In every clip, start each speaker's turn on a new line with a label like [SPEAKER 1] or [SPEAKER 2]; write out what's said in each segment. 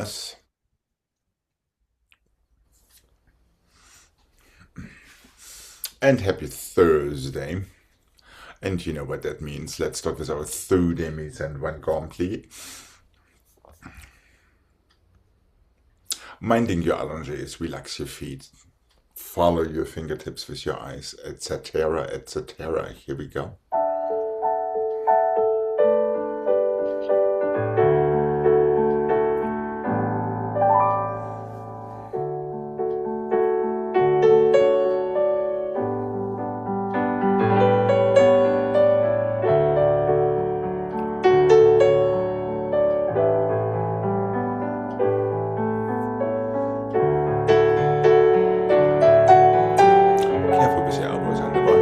[SPEAKER 1] Yes. And happy Thursday. And you know what that means. Let's start with our Thudemies and one complete. Minding your allonges, relax your feet, follow your fingertips with your eyes, etc., etc. Here we go. Careful with your elbows on the bar.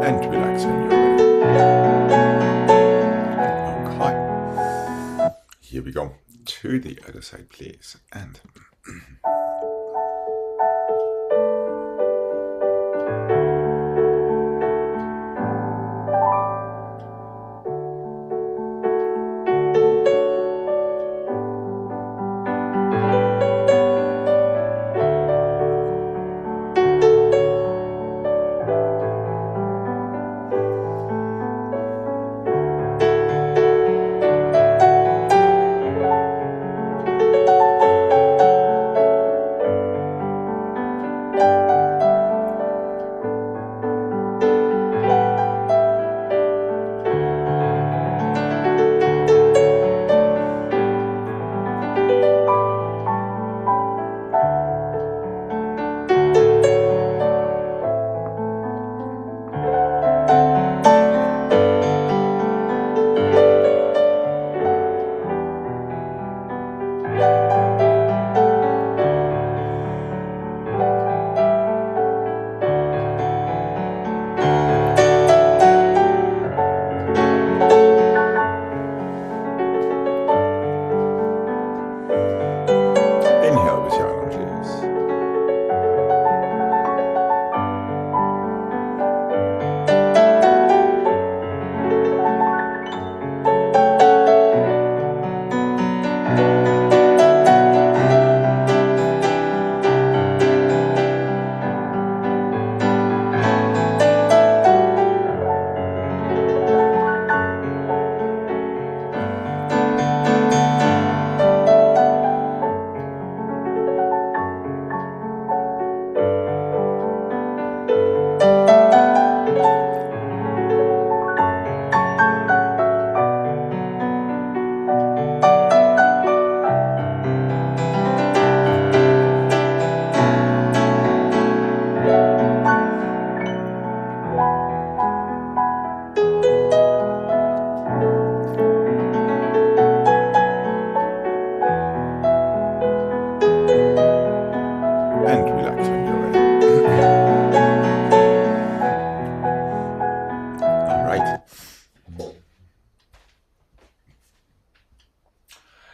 [SPEAKER 1] And relax when you're ready. Okay. Here we go. To the other side, please. And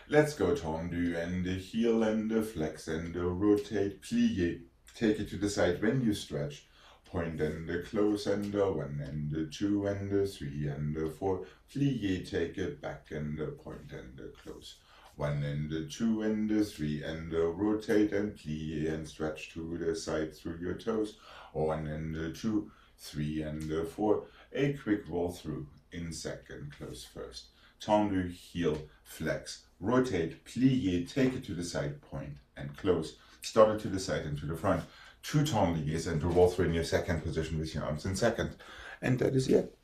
[SPEAKER 1] Let's go tendu and heel and flex and rotate, plie. Take it to the side when you stretch. Point and close and 1 and 2 and 3 and 4. Plie, take it back and point and close. 1 and 2 and 3 and rotate and plie and stretch to the side through your toes. 1 and 2, 3 and 4. A quick roll through in second, close first. Tendu, heel, flex, rotate, plie, take it to the side, point and close. Start it to the side and to the front. 2 tendues and roll through in your second position with your arms in second. And that is it.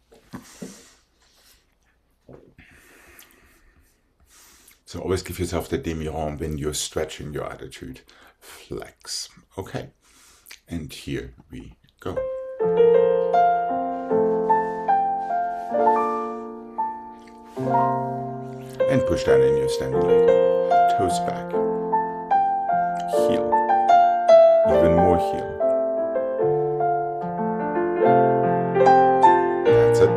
[SPEAKER 1] So always give yourself the demi-rond when you're stretching your attitude. Flex. Okay. And here we go. And push down in your standing leg. Toes back. Heel. Even more heel. That's it.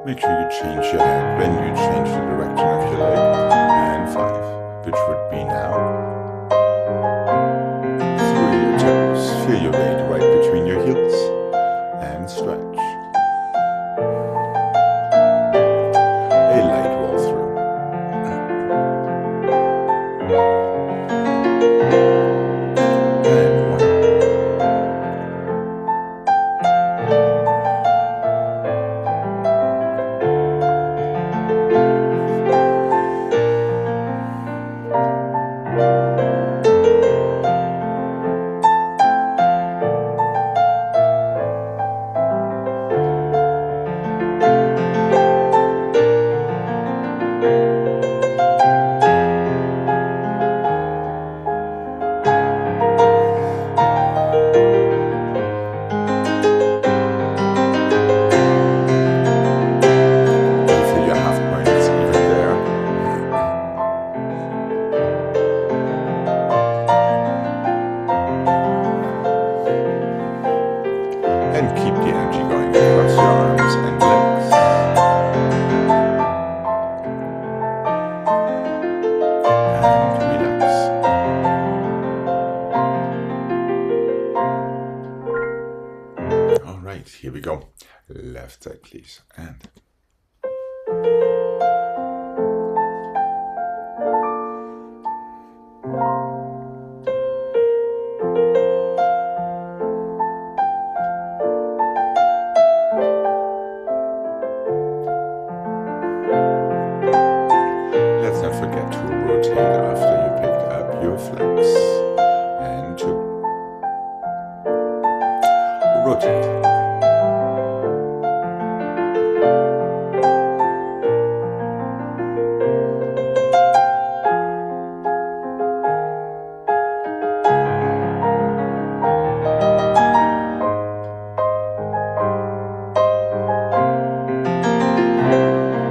[SPEAKER 1] Make sure you change your head when you change the direction of your leg. And 5, which would be now. Through your toes, feel your weight right between your heels. And stretch. A light roll through. And 1. And keep the energy going across your arms and legs. And relax. All right, here we go. Left side, please. And let's not forget to rotate after you picked up your flex. And 2. Rotate.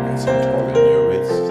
[SPEAKER 1] Nice and tall in your waist.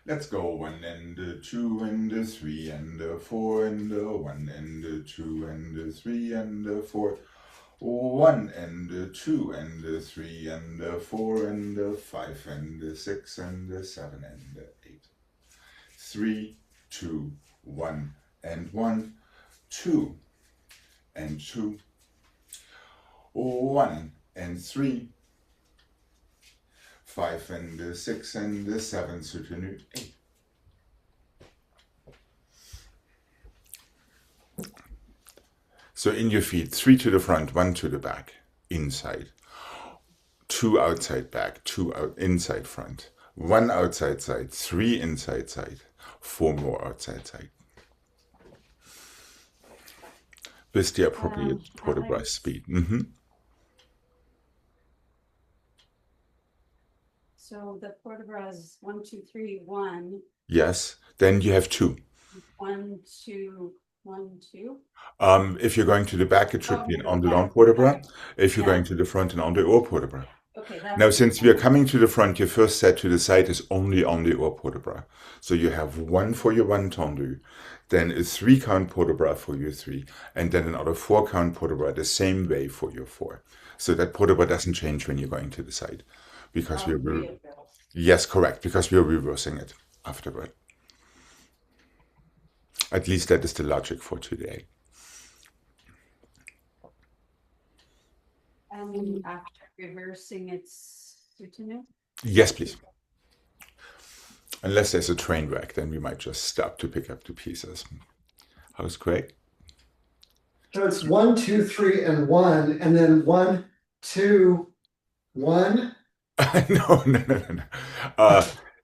[SPEAKER 1] Let's go 1 and 2 and 3 and 4 and 1 and 2 and 3 and 4. 1 and 2 and 3 and 4 and 5 and 6 and 7 and 8. 3, 2, 1 and 1, 2 and 2, 1 and 3, 5 and 6 and 7, soutenu 8. So in your feet, 3 to the front, 1 to the back, inside. 2 outside back, 2 out inside front. 1 outside side, 3 inside side, 4 more outside side. With the appropriate port de bras speed.
[SPEAKER 2] So the port de bras is 1, 2, 3, 1.
[SPEAKER 1] Yes, then you have 2.
[SPEAKER 2] 1, 2, 1, 2.
[SPEAKER 1] If you're going to the back, it should be an en dehors port de bras. If you're going to the front, an en dehors port de bras.
[SPEAKER 2] Okay,
[SPEAKER 1] now, since we are coming to the front, your first set to the side is only en dehors port de bras. So you have 1 for your 1 tendu, then a 3 count port de bras for your 3, and then another 4 count port de bras the same way for your 4. So that port de bras doesn't change when you're going to the side. Because we will. Yes, correct, because we are reversing it afterward. At least that is the logic for today.
[SPEAKER 2] And after reversing, it's soutenu?
[SPEAKER 1] Yes, please. Unless there's a train wreck, then we might just stop to pick up the pieces. How's Craig?
[SPEAKER 3] So it's 1, 2, 3, and 1, and then 1, 2, 1.
[SPEAKER 1] No.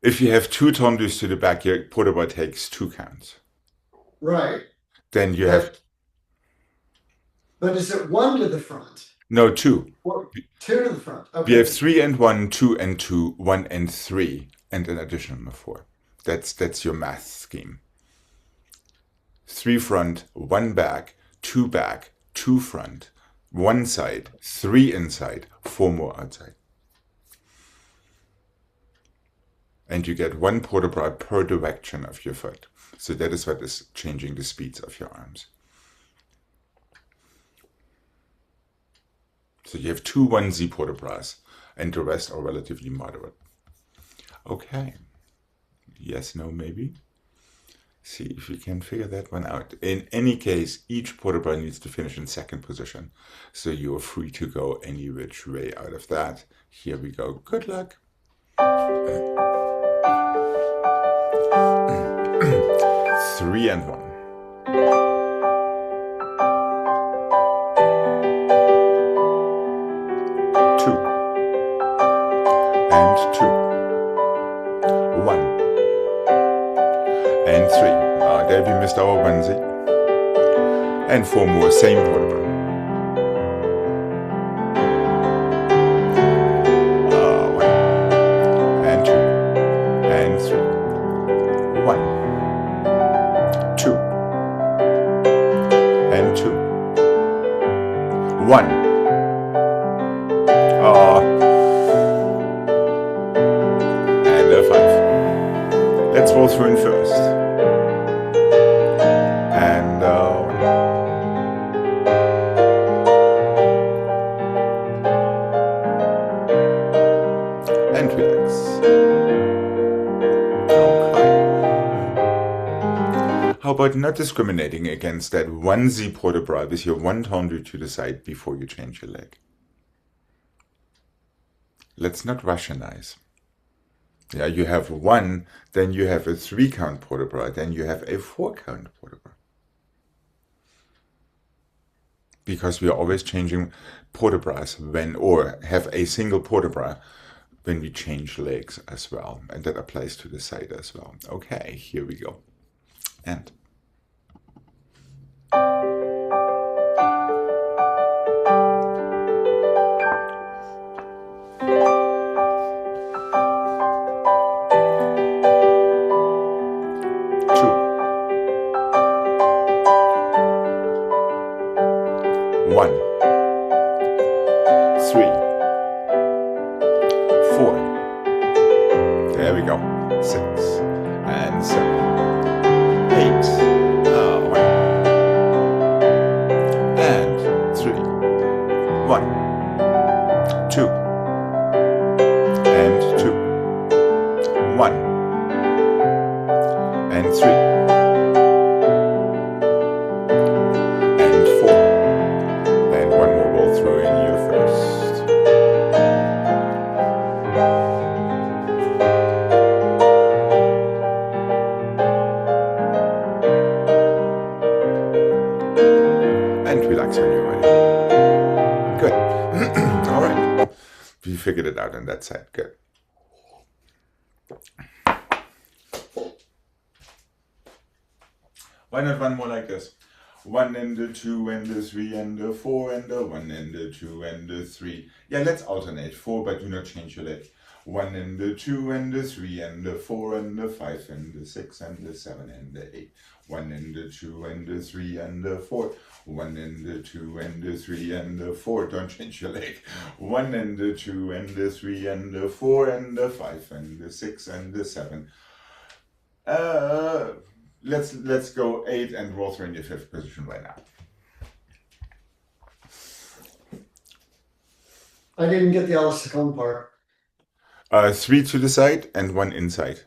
[SPEAKER 1] If you have 2 tendus to the back, your port de bras takes 2 counts.
[SPEAKER 3] Right.
[SPEAKER 1] Then you have.
[SPEAKER 3] But is it 1 to the front?
[SPEAKER 1] No, 2.
[SPEAKER 3] 2 to the front. Okay.
[SPEAKER 1] We have 3 and 1, 2 and 2, 1 and 3, and an additional 4. That's your math scheme. 3 front, 1 back, 2 front, 1 side, 3 inside, 4 more outside. And you get 1 port de bras per direction of your foot. So that is what is changing the speeds of your arms. So you have 2 1Z port de bras, and the rest are relatively moderate. Okay. Yes, no, maybe? See if you can figure that one out. In any case, each port de bras needs to finish in second position. So you are free to go any which way out of that. Here we go. Good luck. 3 and 1. 2 and 2. 1 and 3. There we missed our onesie. And 4 more, same port de bras. 1 and 2 and 3. 1, 2 and 2. 1. And a 5. Let's roll through in first. And 1. And relax. How about not discriminating against that 1Z port de bras with your 1 tendu to the side before you change your leg? Let's not Russianize. Yeah, you have 1, then you have a 3 count port de bras, then you have a 4 count port de bras. Because we are always changing port de bras or have a single port de bras when we change legs as well. And that applies to the side as well. Okay, here we go. And 1, 3, 4, there we go, 6 and relax when you're ready. Good. All right. We figured it out on that side. Good. Why not one more like this? 1 and the 2 and the 3 and the 4 and the 1 and the 2 and the 3. Yeah, let's alternate 4, but do not change your leg. 1 and the 2 and the 3 and the 4 and the 5 and the 6 and the 7 and the 8. 1 and the 2 and the 3 and the 4. 1 and the 2 and the 3 and the 4. Don't change your leg. 1 and the 2 and the 3 and the 4 and the 5 and the 6 and the 7. Let's go 8 and roll through in your 5th position right now.
[SPEAKER 3] I didn't get the Alice Second part.
[SPEAKER 1] 3 to the side and 1 inside.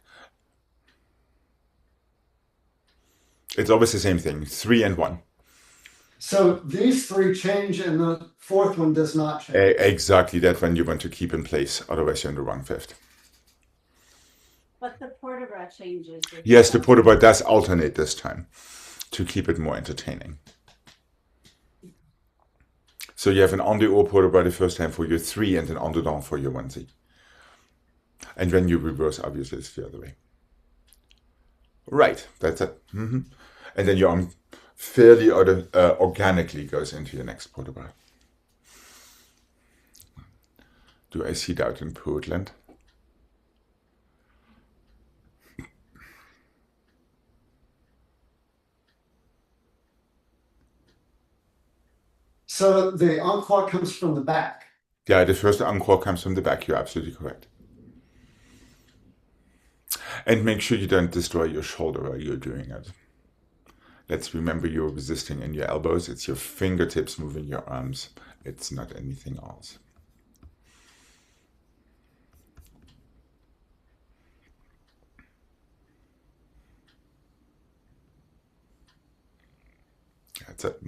[SPEAKER 1] It's always the same thing, 3 and 1.
[SPEAKER 3] So these 3 change and the 4th one does not change.
[SPEAKER 1] Exactly, that one you want to keep in place, otherwise you're in the wrong 5th.
[SPEAKER 2] But the port de bras changes.
[SPEAKER 1] Yes, the port de bras does alternate this time to keep it more entertaining. So you have an en dehors port de bras the first time for your 3 and an en dedans for your 1Z. And when you reverse, obviously it's the other way. Right, that's it. And then your arm fairly organically goes into your next port de bras. Do I see that in Portland?
[SPEAKER 3] So the encore comes from the back.
[SPEAKER 1] Yeah, the first encore comes from the back. You're absolutely correct. And make sure you don't destroy your shoulder while you're doing it. Let's remember you're resisting in your elbows. It's your fingertips moving your arms. It's not anything else. That's it.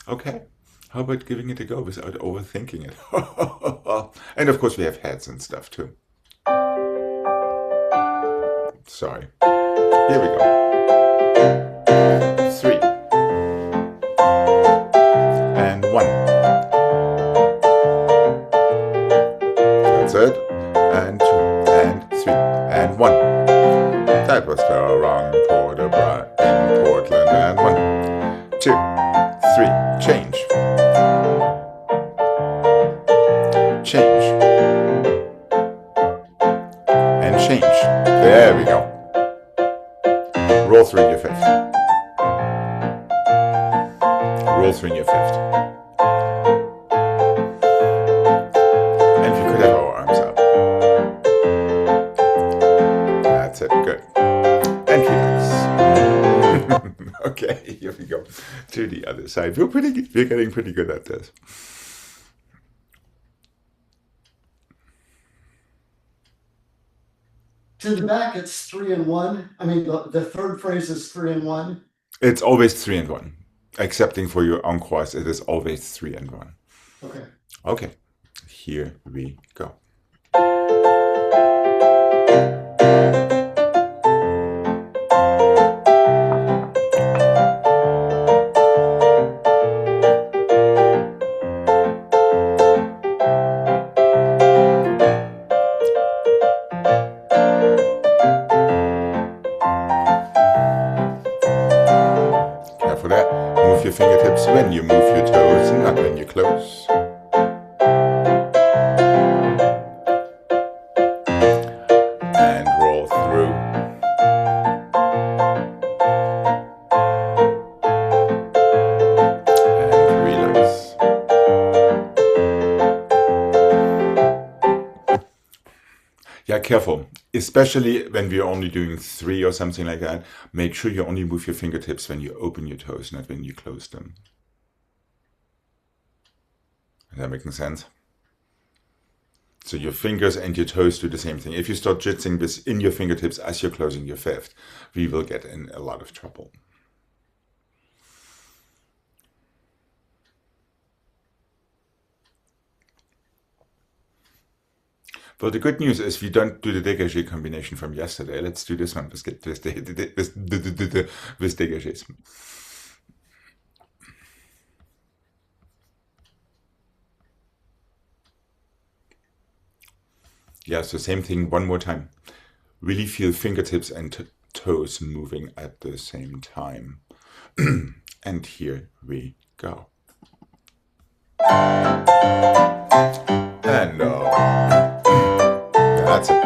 [SPEAKER 1] Okay. How about giving it a go without overthinking it? And of course we have heads and stuff too. Sorry. Here we go. 3 and 1. That's it. And 2 and 3 and 1. That was the wrong port de bras in Portland. And 1, 2, 3. Change. Change. And change. There we go. Roll through in your 5th. Roll through in your 5th. And if you could have our arms up. That's it. Good. And relax. Okay, here we go. To the other side. We're getting pretty good at this.
[SPEAKER 3] To the back, it's 3 and 1. I mean, the third phrase is 3 and 1.
[SPEAKER 1] It's always 3 and 1. Excepting for your encores, it is always 3 and 1.
[SPEAKER 3] Okay.
[SPEAKER 1] Okay, here we go. Careful there. Move your fingertips when you move your toes, not when you close. And roll through. And relax. Yeah, careful. Especially when we're only doing 3 or something like that. Make sure you only move your fingertips when you open your toes, not when you close them. Is that making sense? So your fingers and your toes do the same thing. If you start jitzing this in your fingertips as you're closing your 5th, we will get in a lot of trouble. Well, the good news is we don't do the dégagé combination from yesterday. Let's do this one with dégagés. Yeah, so same thing one more time. Really feel fingertips and toes moving at the same time. And here we go. And that's it.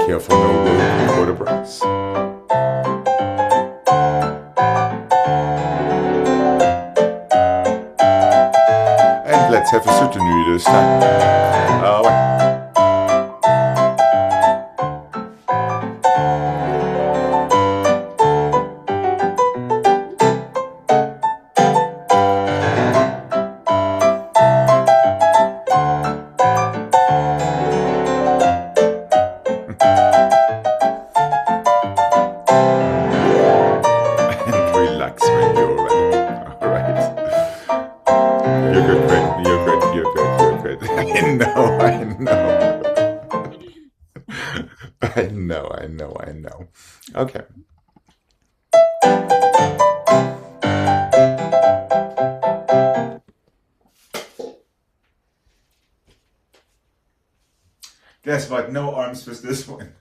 [SPEAKER 1] Careful, no room for the brass. And let's have a soutenu this time. Ouais. I know. Okay. Guess what? No arms with this one.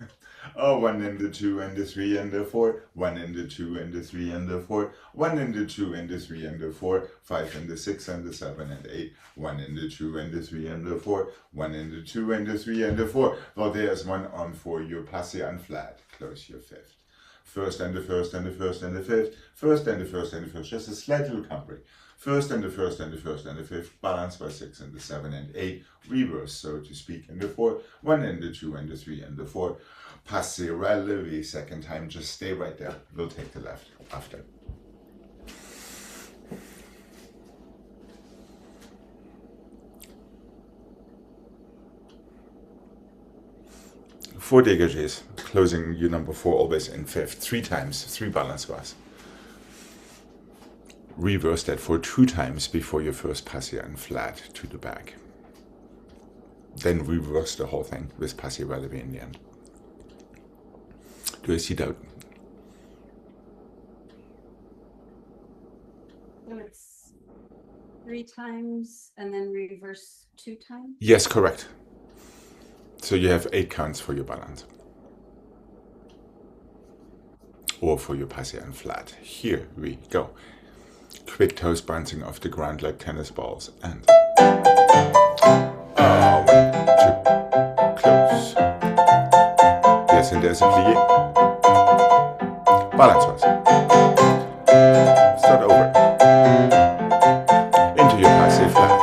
[SPEAKER 1] Oh, 1 and the 2 and the 3 and the 4. 1 and the 2 and the 3 and the 4. 1 and the 2 and the 3 and the 4. 5 and the 6 and the 7 and 8. 1 and the 2 and the 3 and the 4. 1 and the 2 and the 3 and the 4. Well, there's one arm for your passé and flat. Close your fifth. First and the first and the first and the fifth. First and the first and the first. Just a slight little country. First and the first and the first and the fifth. Balance by 6 and the 7 and 8. Reverse, so to speak, in the 4. 1 and the 2 and the 3 and the 4. Passé relevé second time. Just stay right there. We'll take the left after. Four dégagés, closing your number 4 always in fifth. 3 times, 3 balance bars. Reverse that for 2 times before your first passé and flat to the back. Then reverse the whole thing with passé relevé in the end. Do I see that?
[SPEAKER 2] So it's 3 times and then reverse 2 times?
[SPEAKER 1] Yes, correct. So you have 8 counts for your balance. Or for your passé and flat. Here we go. Quick toes bouncing off the ground like tennis balls. And 1, 2, close. Yes, and there's a plié. Balance wise. Start over. Into your passé flat.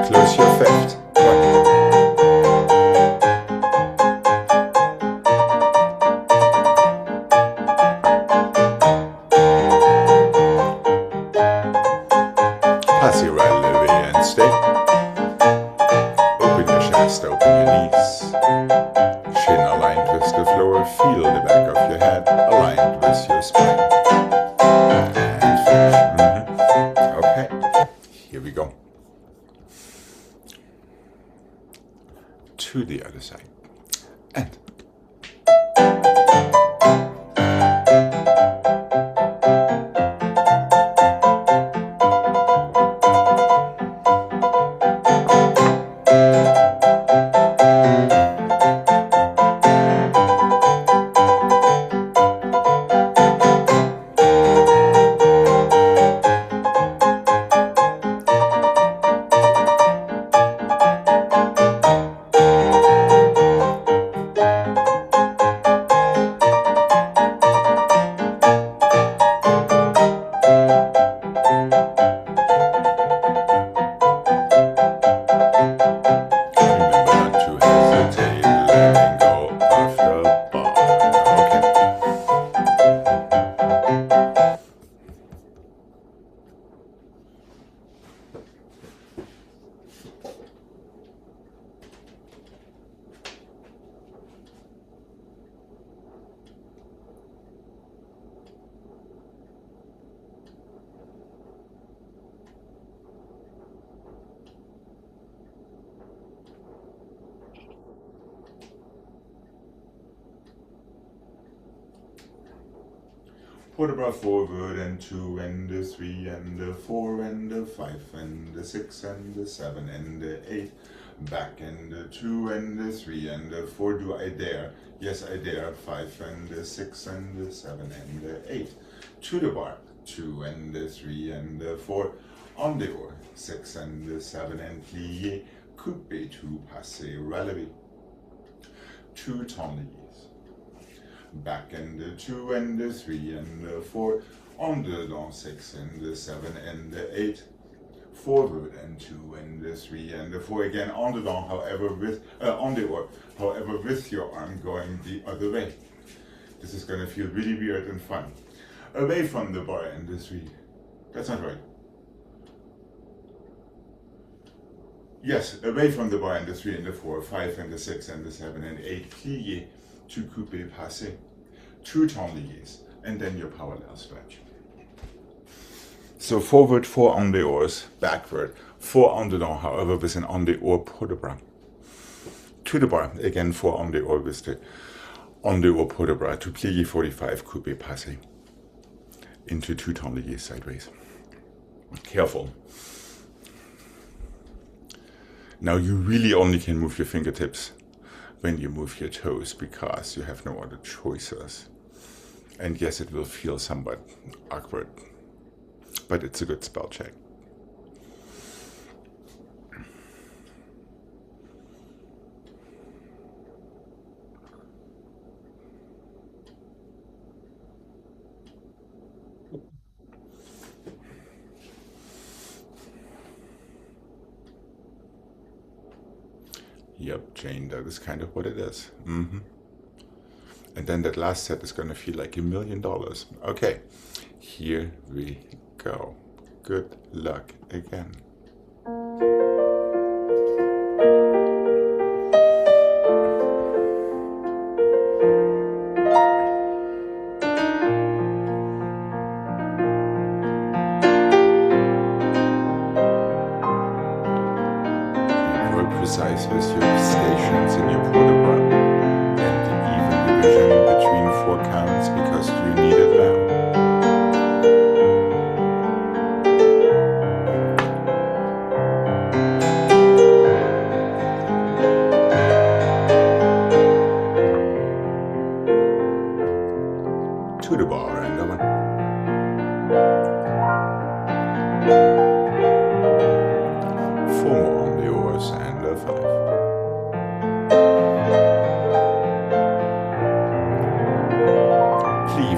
[SPEAKER 1] Close your fifth. 1. Passé relevé and stay. Open your chest, open your knees. Chin aligned with the floor, feel the back of your head aligned with your spine. And finish. Okay, here we go. To the other side. And port bras forward and 2 and the 3 and the 4 and the 5 and the 6 and the 7 and the 8. Back and the 2 and the 3 and the 4. Do I dare? Yes, I dare. 5 and the 6 and the 7 and the 8. To the bar. 2 and the 3 and the 4. On the oar. 6 and the 7 and plié. Coupé to passé relevé. 2 temps liés. Back and the 2 and the 3 and the 4. On the dans 6 and the 7 and the 8. Forward and 2 and the 3 and the 4 again on the down, however with on the oar, however with your arm going the other way. This is going to feel really weird and fun. Away from the bar and the 3. That's not right. Yes, away from the bar and the 3 and the 4, 5 and the 6 and the 7 and 8. Plié to couper passé. 2 temps liés, and then your parallel stretch. So forward 4 on the oars, backward 4 on the down, however with an on the oar port bras. To the bar, again 4 on the oar with the on the oar port bras to plié 45 coupe passé into 2 temps liés sideways. Careful. Now you really only can move your fingertips when you move your toes because you have no other choices. And yes, it will feel somewhat awkward, but it's a good spell check. Yep, Jane, that is kind of what it is. And then that last set is going to feel like $1 million. Okay, here we go. Good luck again. Precise with your stations in your port bras and even division between 4 counts because you need it now. To the bar and over. And a 5. Plie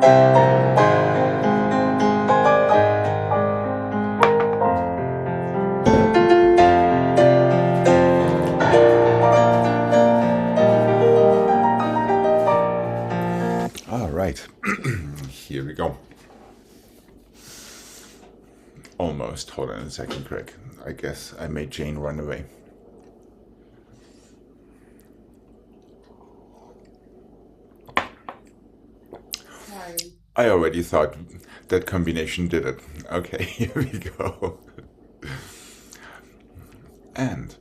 [SPEAKER 1] All right, here we go. Almost. Hold on a second, Craig. I guess I made Jane run away.
[SPEAKER 2] Sorry.
[SPEAKER 1] I already thought that combination did it. Okay, here we go. And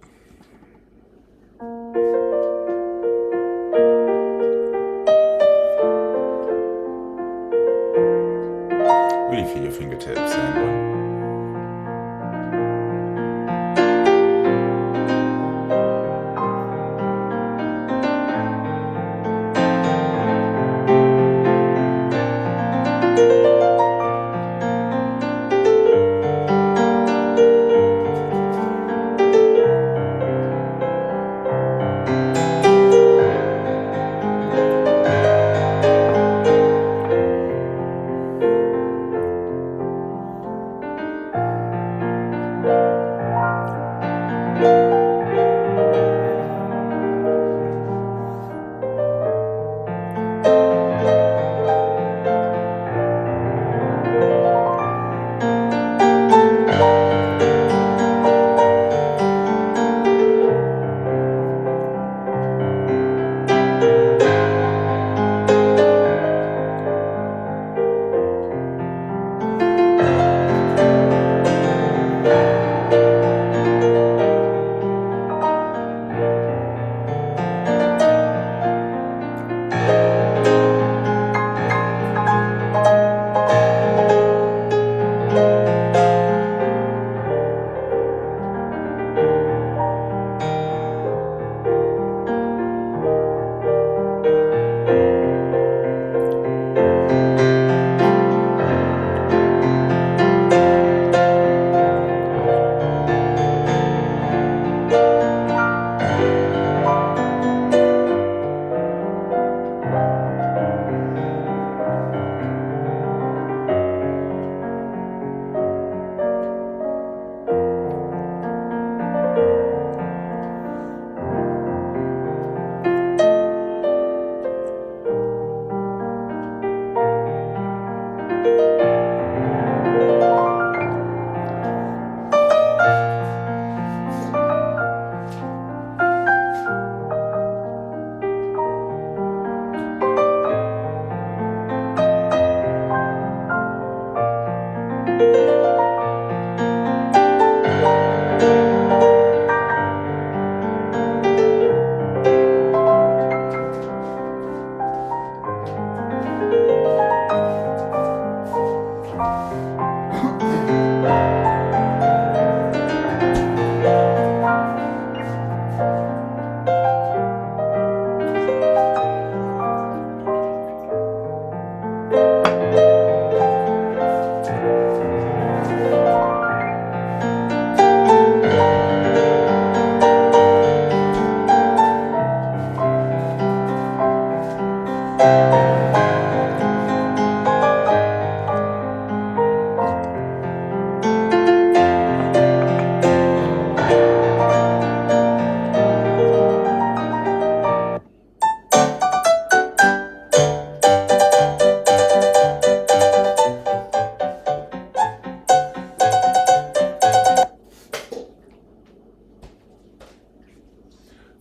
[SPEAKER 1] really feel your fingertips and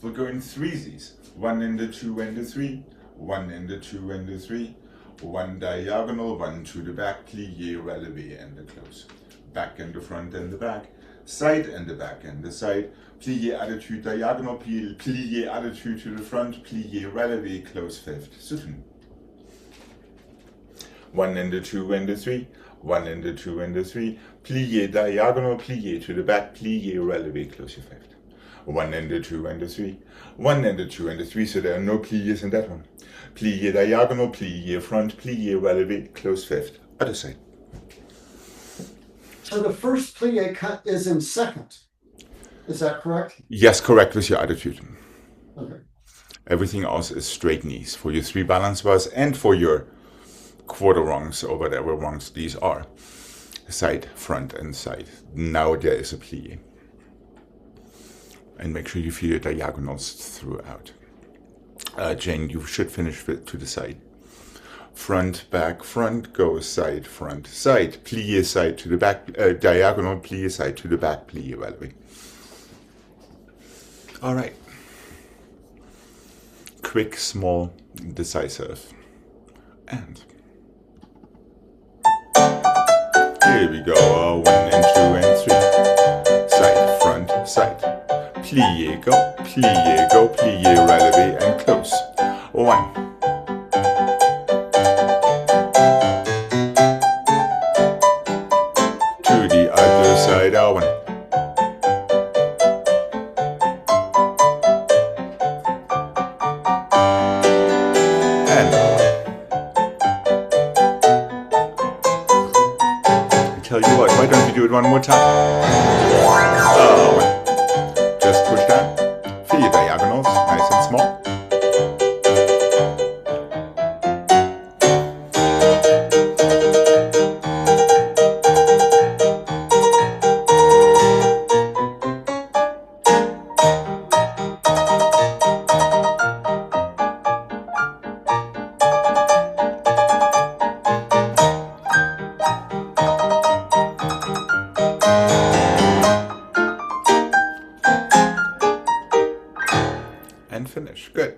[SPEAKER 1] we'll go in threesies. 1 and the 2 and the 3, 1 and the 2 and the 3, 1 diagonal, 1 to the back, plie, relevé, and the close. Back and the front and the back, side and the back and the side, plie, attitude, diagonal, plie, attitude to the front, plie, relevé, close fifth, soutenu. 1 and the 2 and the 3, 1 and the 2 and the 3, plie, diagonal, plie to the back, plie, relevé, close your fifth. 1 and the 2 and the 3, 1 and the 2 and the 3, so there are no plies in that one. Plie, diagonal, plie, front, plie, relevé, close fifth, other side.
[SPEAKER 3] So the first plie cut is in second. Is that correct?
[SPEAKER 1] Yes, correct with your attitude.
[SPEAKER 3] Okay.
[SPEAKER 1] Everything else is straight knees for your 3 balance bars and for your quarter wrongs or whatever wrongs these are. Side, front, and side. Now there is a plie. And make sure you feel your diagonals throughout. Jane, you should finish to the side. Front, back, front, go side, front, side. Plie side to the back, diagonal, plie side to the back, plie releve. All right. Quick, small, decisive. And here we go. 1 and 2 and 3. Side, front, side. Plie, go, plie, releve, and close. 1. To the other side, 1. And I tell you what, why don't we do it one more time? Just push down. Feel your diagonals, nice and small. And finish. Good.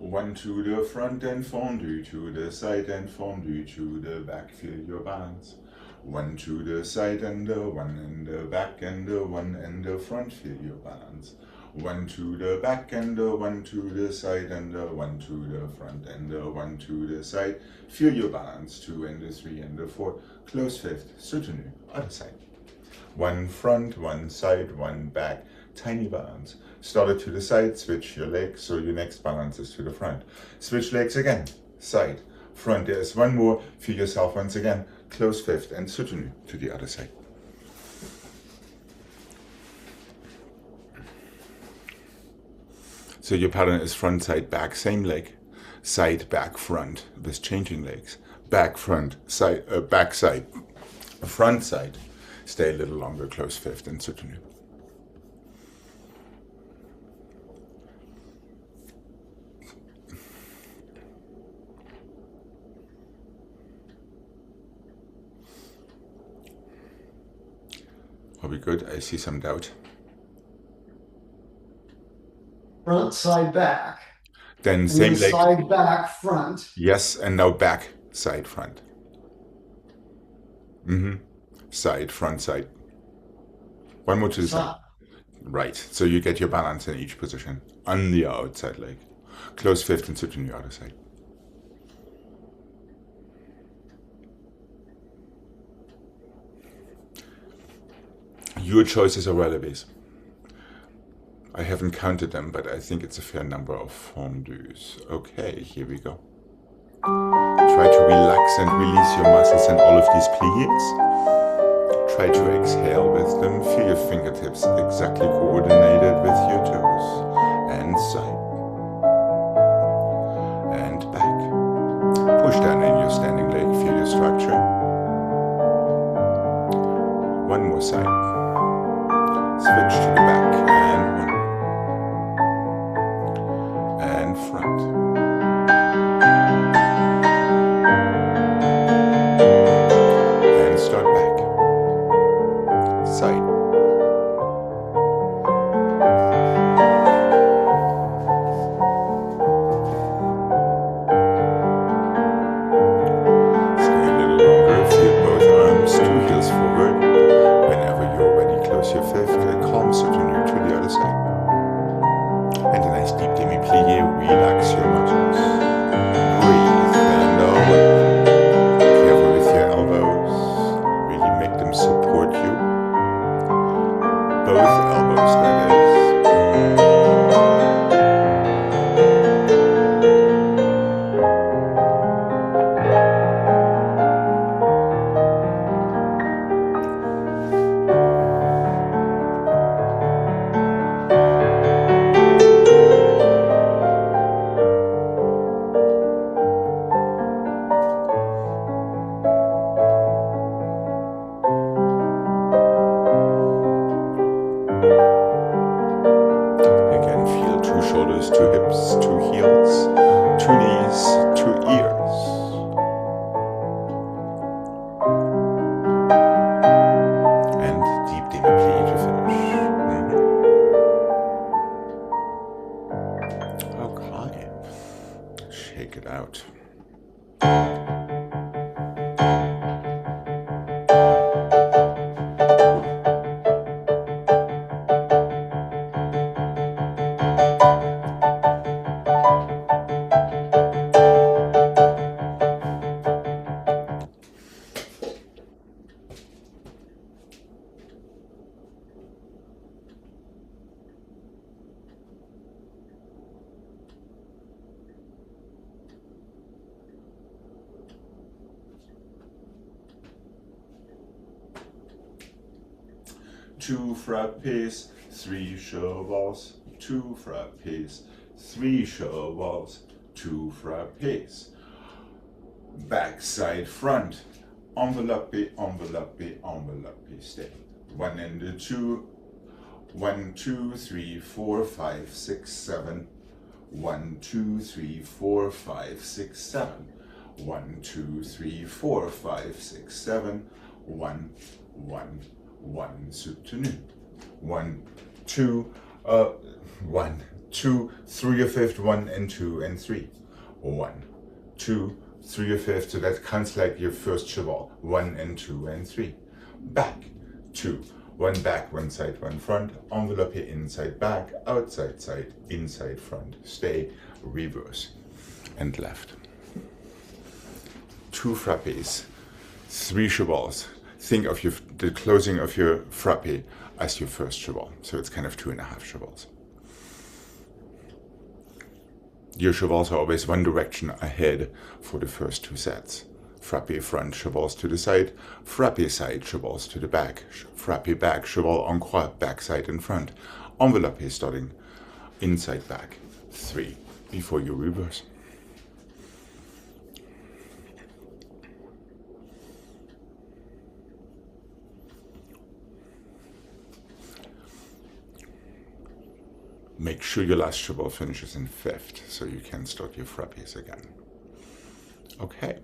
[SPEAKER 1] One to the front and fondue, to the side and fondue, to the back, feel your balance. 1 to the side and the 1 in the back and the 1 in the front, feel your balance. 1 to the back and the 1 to the side and the 1 to the front and the 1 to the side, feel your balance. 2 and the 3 and the 4, close fifth, soutenu, other side. 1 front, 1 side, 1 back, tiny balance. Start it to the side, switch your legs, so your next balance is to the front. Switch legs again, side, front. There's one more, feel yourself once again, close fifth and soutenu to the other side. So your pattern is front, side, back, same leg, side, back, front, with changing legs. Back, front, side, back, side, front, side. Stay a little longer, close fifth and soutenu. Are we good? I see some doubt.
[SPEAKER 3] Front, side, back.
[SPEAKER 1] Then
[SPEAKER 3] And
[SPEAKER 1] same
[SPEAKER 3] then
[SPEAKER 1] leg.
[SPEAKER 3] side, back, front.
[SPEAKER 1] Yes, and now back, side, front. Side, front, side. One more to the side. Right. So you get your balance in each position on the outside leg. Close fifth and sit on the other side. Your choices are releves. I haven't counted them, but I think it's a fair number of fondues. Okay, here we go. Try to relax and release your muscles in all of these pliés. Try to exhale with them. Feel your fingertips exactly coordinated with your toes. And side. And back. Push down in your standing leg. Feel your structure. One more side. Switch to the back and one. And front. And start back. Side. Stay a little longer. Feel both arms, 2 heels forward. Whenever you're ready, close your fifth. Calm, certain 2 frappes, 3 chevalets, 2 frappes, 3 chevalets, 2 frappes. Back, side, front. Envelope, envelope, envelope, stay. 1 and a 2. 1, 2, 3, 4, 5, 6, 7. 1, 2, 3, 4, 5, 6, 7. 1, 2, 3, 4, 5, 6, 7. 1, 1, 1, soutenu. 1, 2, 1, 2, 3 or fifth, 1 and 2 and 3. 1, 2, 3 or fifth, so that counts like your first cheval. 1 and 2 and 3. Back, 2. 1 back, 1 side, 1 front. Envelope inside, back, outside, side, inside, front. Stay, reverse, and left. 2 frappes, 3 chevals. Think of the closing of your frappe as your first cheval. So it's kind of 2.5 chevals. Your chevals are always one direction ahead for the first 2 sets. Frappe front, chevals to the side. Frappe side, chevals to the back. Frappe back, cheval en croix, back, side, and front. Envelope starting inside, back. 3 before you reverse. Make sure your last cheval finishes in 5th, so you can start your frappes again. Okay.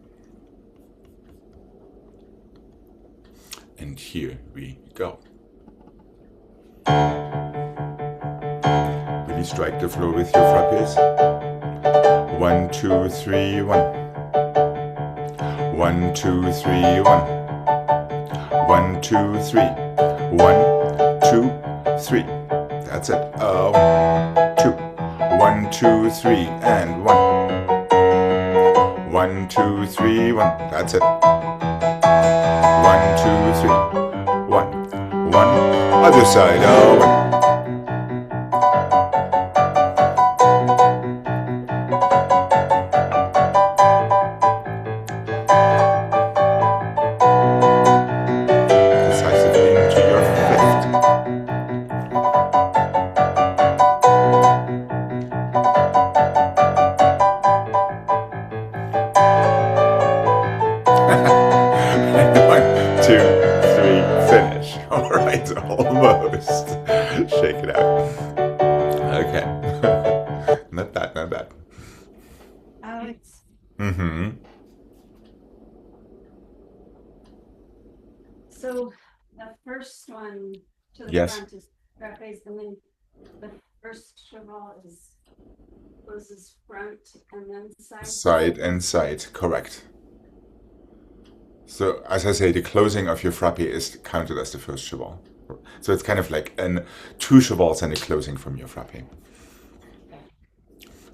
[SPEAKER 1] And here we go. Really strike the floor with your frappes. 1, 2, 3, 1. 1, 2, 3, 1. 1, 2, 3. 1, 2, 3. That's it. 2. 1, 2, 3, and 1. 1, 2, 3, 1. That's it. 1, 2, 3. 1. 1. Other side. 1. Decisive into your 5th. Finish. All right, almost. Shake it out. Okay. Not bad, not bad.
[SPEAKER 2] Alex,
[SPEAKER 1] Mm-hmm.
[SPEAKER 2] so the first one to the
[SPEAKER 1] Yes.
[SPEAKER 2] front is frappes, and then the first cheval closes front and then side.
[SPEAKER 1] Side and side, correct. So, as I say, the closing of your frappe is counted as the first cheval. So it's kind of like 2 chevals and a closing from your frappe.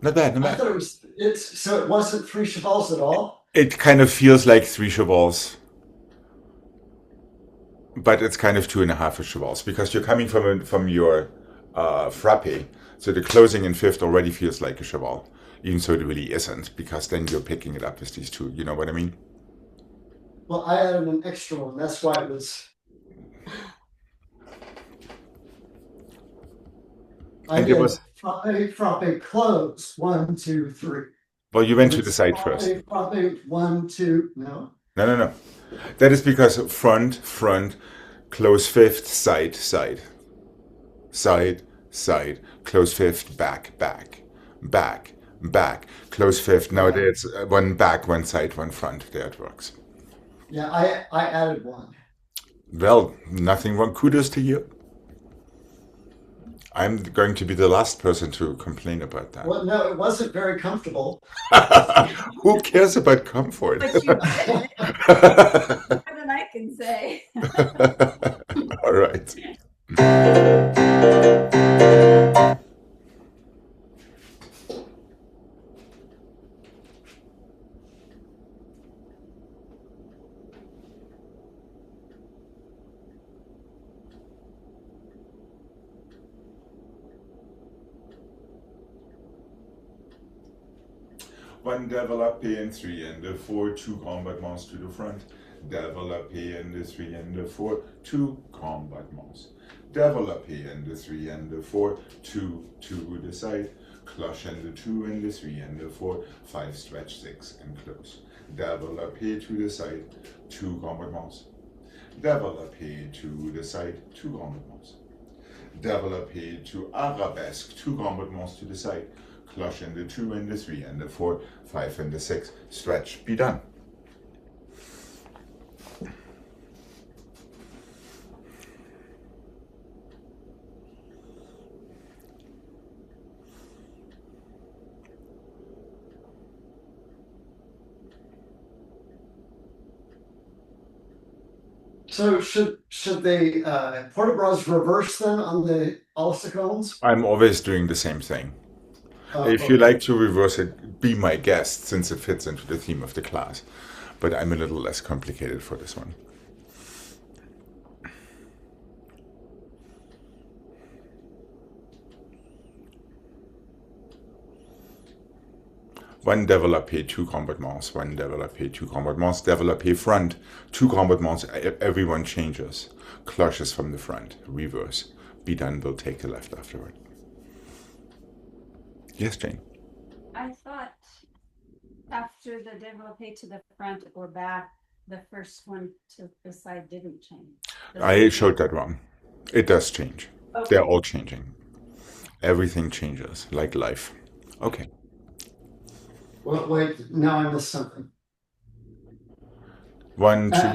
[SPEAKER 1] Not bad, not
[SPEAKER 3] I
[SPEAKER 1] bad.
[SPEAKER 3] thought so it wasn't 3 chevals at all?
[SPEAKER 1] It kind of feels like 3 chevals, but it's kind of 2.5 chevals because you're coming from your frappe. So the closing in 5th already feels like a cheval, even so it really isn't, because then you're picking it up with these 2. You know what I mean?
[SPEAKER 3] Well, I added an extra one. That's why it was. I did frappe close. 1, 2, 3.
[SPEAKER 1] Well, you went to the side first.
[SPEAKER 3] Frappe 1, 2. No.
[SPEAKER 1] No. That is because front, close 5th, side, side. Side, side, close 5th, back, back, back, back, close 5th. Now it's 1 back, 1 side, 1 front. There it works.
[SPEAKER 3] Yeah, I added 1.
[SPEAKER 1] Well, nothing wrong. Kudos to you. I'm going to be the last person to complain about that.
[SPEAKER 3] Well, no, it wasn't very comfortable.
[SPEAKER 1] Who cares about comfort?
[SPEAKER 2] But you did it. More than I can say.
[SPEAKER 1] All right. One développé and 3 and a 4, 2 grand battements to the front. Développé and the 3 and the 4, 2 grand battements. Développé and the 3 and the 4, 2 to the side. Cloche and the 2 and the 3 and the 4, 5 stretch 6 and close. Développé to the side, 2 grand battements. Développé to the side, 2 grand battements. Développé to arabesque, 2 grand battements to the side. Cloche and the 2 and the 3 and the 4, 5 and the 6. Stretch, be done.
[SPEAKER 3] So should they port de bras reverse then on the ossicones?
[SPEAKER 1] I'm always doing the same thing. If you like to reverse it, be my guest, since it fits into the theme of the class. But I'm a little less complicated for this one. One développé, 2 grand battements, one développé, 2 grand battements, développé front, 2 grand battements, everyone changes. Cloches from the front, reverse. Be done, we'll take the left afterward. Yes, Jane?
[SPEAKER 2] I thought after the développé to the front or back, the first one to the side didn't change.
[SPEAKER 1] I showed that wrong. It does change.
[SPEAKER 2] Okay.
[SPEAKER 1] They're all changing. Everything changes, like life. Okay.
[SPEAKER 3] Well, wait, now I missed something.
[SPEAKER 1] 1, 2, 3.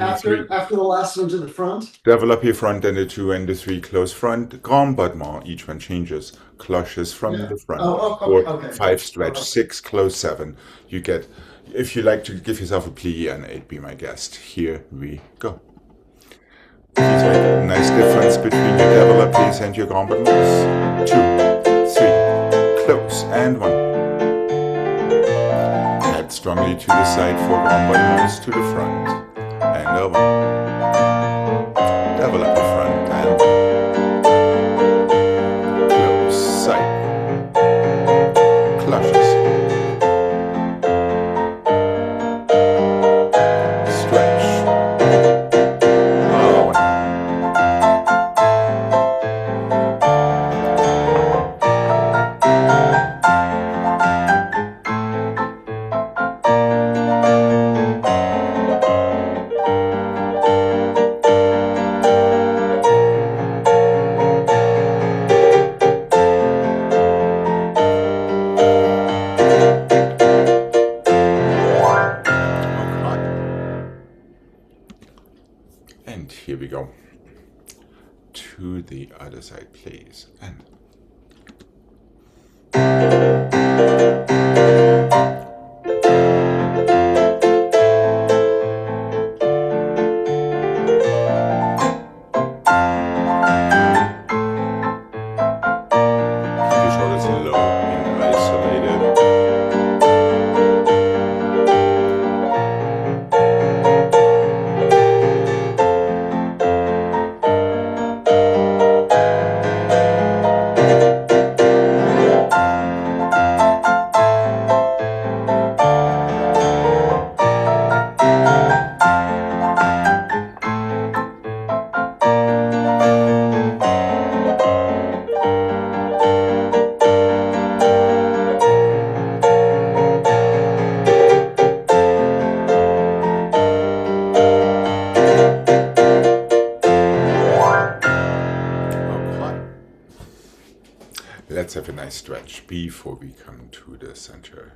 [SPEAKER 3] After the last one to the front?
[SPEAKER 1] Développé front and the 2 and the 3 close front. Grand battement, each one changes. Cloches from the front.
[SPEAKER 3] Okay.
[SPEAKER 1] 5 stretch, 6 close 7. You get, if you like to give yourself a plie and 8, be my guest. Here we go. Please make a nice difference between your développés and your grand battements. 2, 3, close, and 1. Head strongly to the side for grand battements to the front. And over. Développé front and close side. Cloches. Stretch. Oh, and here we go. To the other side, please. And keep your shoulders low and isolated. Let's have a nice stretch before we come to the center.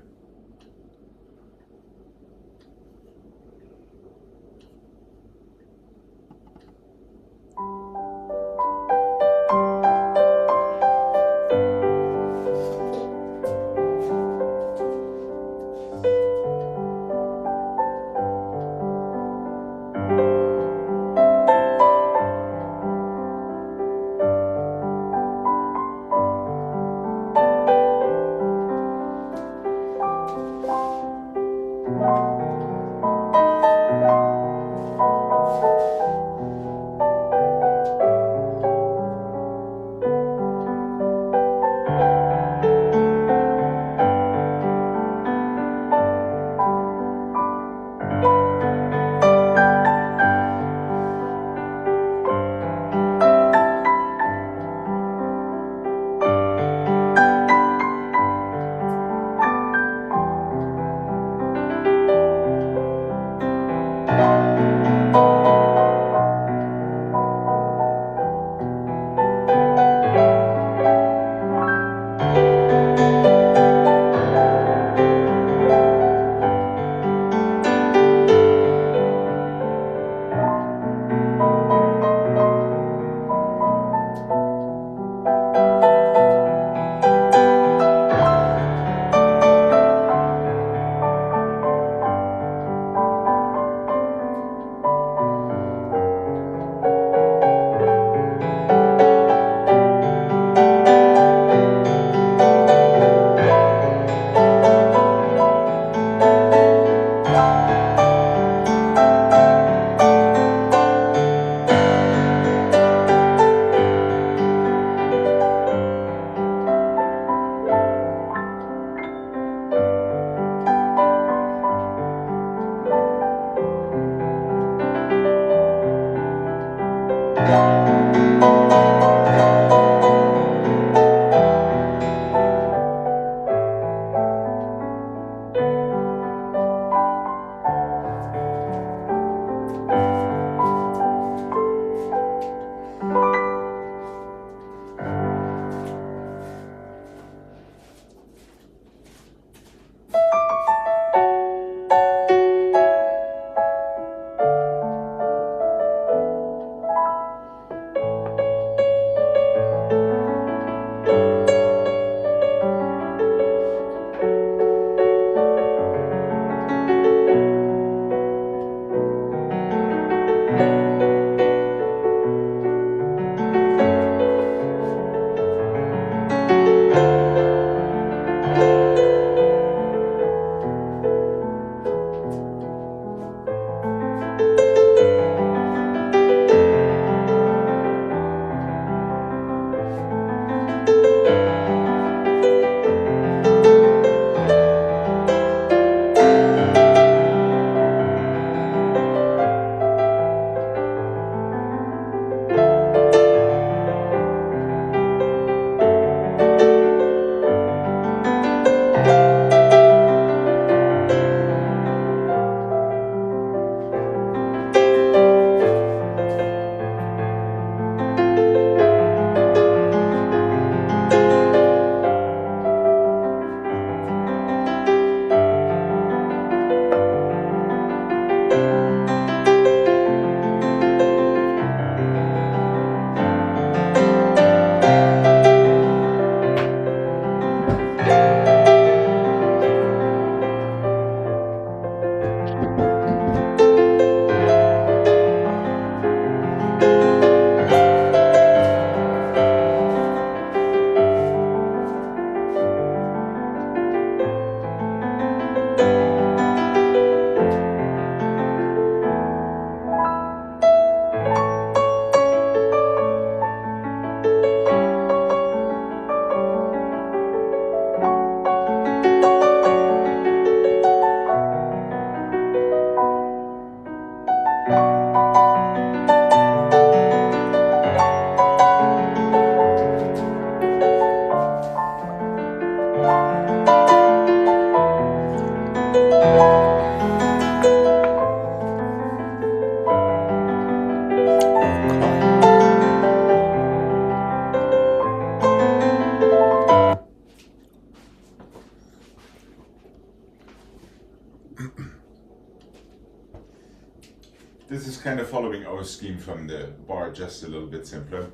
[SPEAKER 1] This is kind of following our scheme from the bar, just a little bit simpler.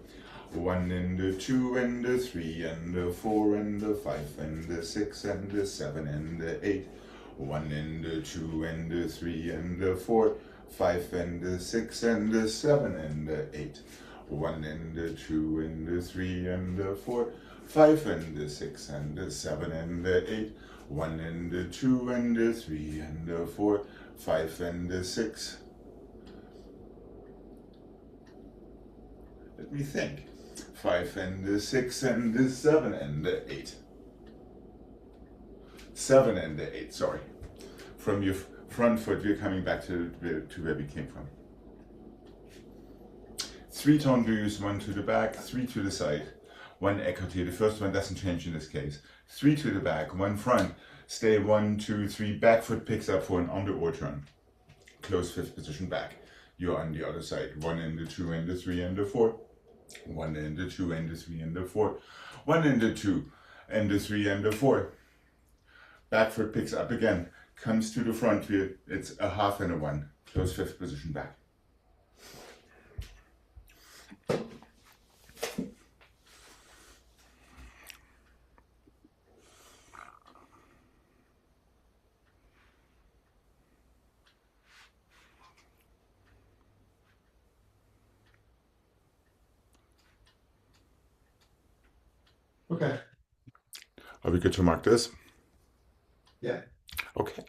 [SPEAKER 1] 1 and the 2 and the 3 and the 4 and the 5 and the 6 and the 7 and the 8. 1 and the 2 and the 3 and the 4, 5 and the 6 and the 7 and the 8. 1 and the 2 and the 3 and the 4, 5 and the 6 and the 7 and the 8. 1 and the 2 and the 3 and the 4, 5 and the 6. Let me think. 5 and the 6 and the 7 and the 8. 7 and the 8, sorry. From your front foot, we're coming back to where we came from. 3 tendus, 1 to the back, 3 to the side, 1 écarté. The first one doesn't change in this case. 3 to the back, 1 front, stay 1, 2, 3, back foot picks up for an under-oar turn. Close fifth position back. You're on the other side. 1 and the 2 and the 3 and the 4. 1 and the 2 and the 3 and the 4. 1 and the 2 and the 3 and the 4. Back foot picks up again. Comes to the front here. It's a half and a 1. Close fifth position back.
[SPEAKER 3] Okay.
[SPEAKER 1] Are we good to mark this?
[SPEAKER 3] Yeah.
[SPEAKER 1] Okay.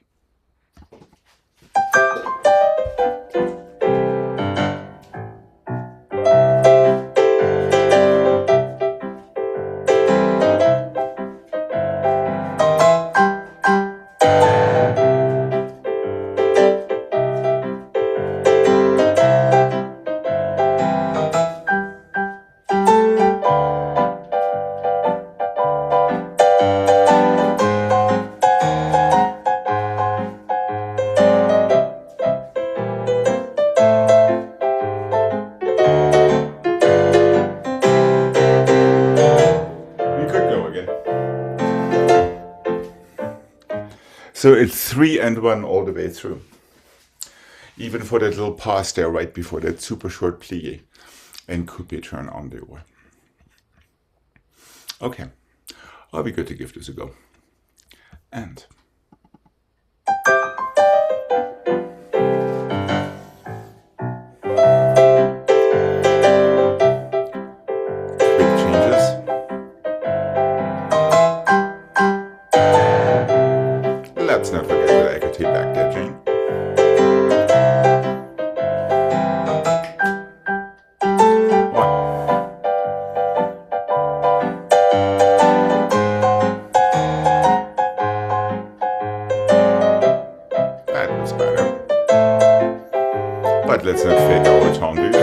[SPEAKER 1] So it's 3 and 1 all the way through. Even for that little pause there right before that super short plie and coupé turn on the oar. Okay, I'll be good to give this a go. And let's not forget the écarté back there, Jane. That was better. But let's not fake our tendus.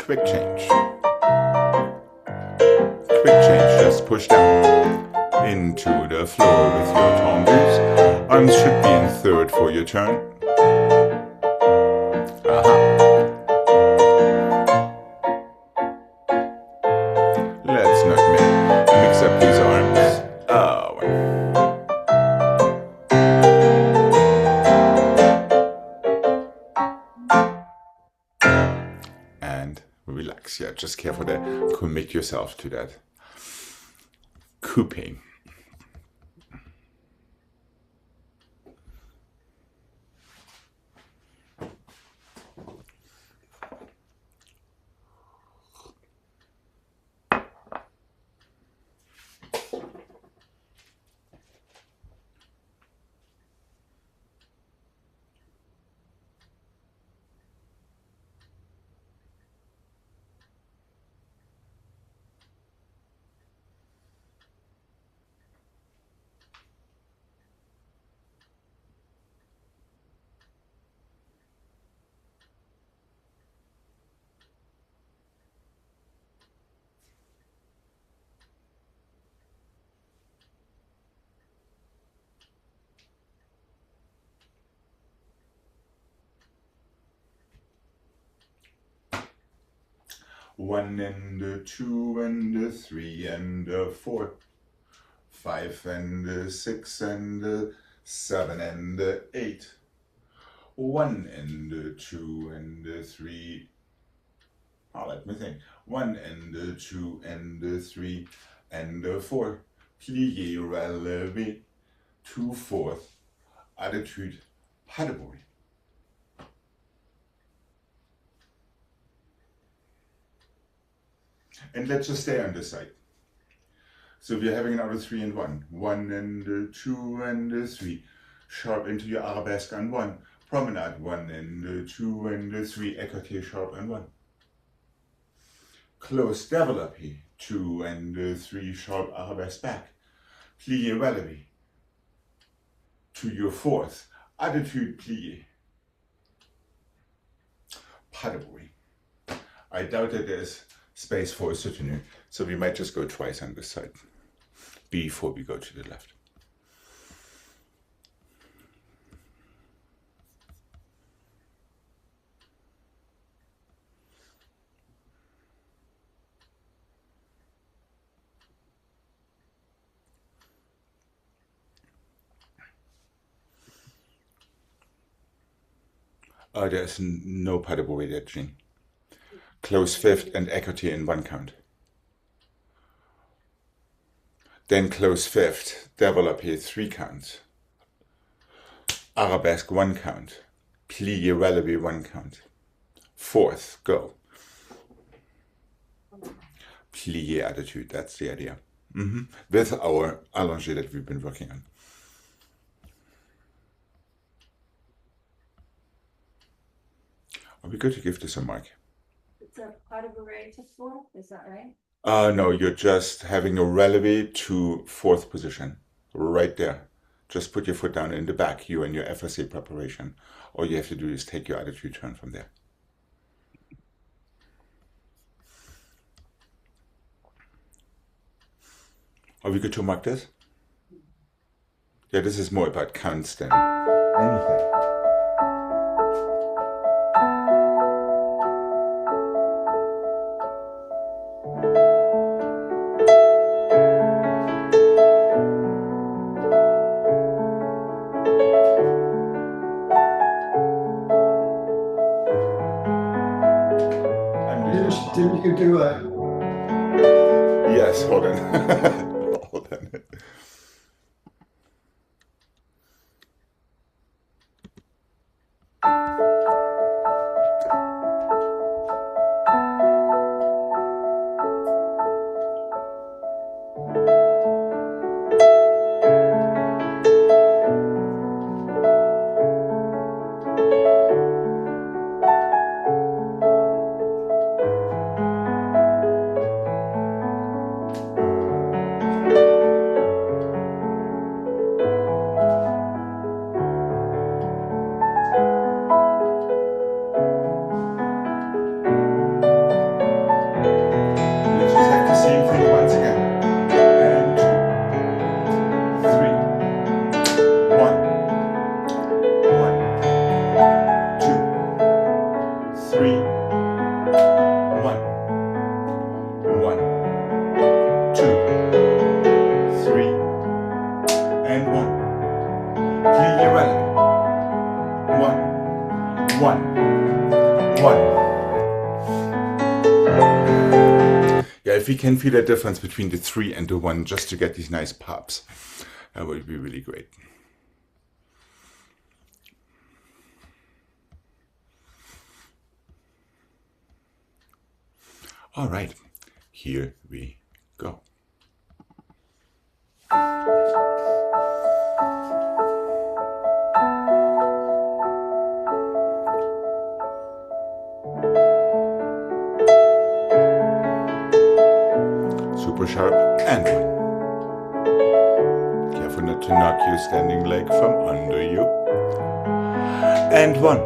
[SPEAKER 1] Quick change. Quick change, just push down into the floor with your tendus. Arms should be in third for your turn. Let's not mix up these arms. And relax. Yeah, just careful there. Commit yourself to that coupé. One and the 2 and the 3 and the 4, 5 and 6 and 7 and 8. 1 and 2 and 3. Oh, let me think. 1 and 2 and 3 and 4. Plié, relevé. 2/4. Attitude, pas de bruit. And let's just stay on this side. So we're having another 3 and 1. 1 and 2 and 3. Sharp into your arabesque and 1. Promenade 1 and 2 and 3. Écarté, sharp and 1. Close développé 2 and 3. Sharp arabesque back. Plié, relevé. To your 4th. Attitude, plié. Pas de bruit. I doubt that there's space for a soutenu, so we might just go twice on this side before we go to the left. There's no pas de bruit there, Jean. Close 5th and écarté in 1 count. Then close 5th, développé 3 counts. Arabesque 1 count. Plié, relevé 1 count. 4th, go. Plié attitude, that's the idea. With our allongé that we've been working on. Are we going to give this a mark?
[SPEAKER 2] It's a pas de bourrée to 4th, is that right?
[SPEAKER 1] No, you're just having a relevé to 4th position. Right there. Just put your foot down in the back, you and your FSA preparation. All you have to do is take your attitude turn from there. Are we good to mark this? Yeah, this is more about counts than anything.
[SPEAKER 3] Didn't you do a?
[SPEAKER 1] Yes, hold on. Hold on. If we can feel the difference between the 3 and the 1 just to get these nice pops, that would be really great. All right, here we go. Super sharp and 1. Careful not to knock your standing leg from under you. And 1.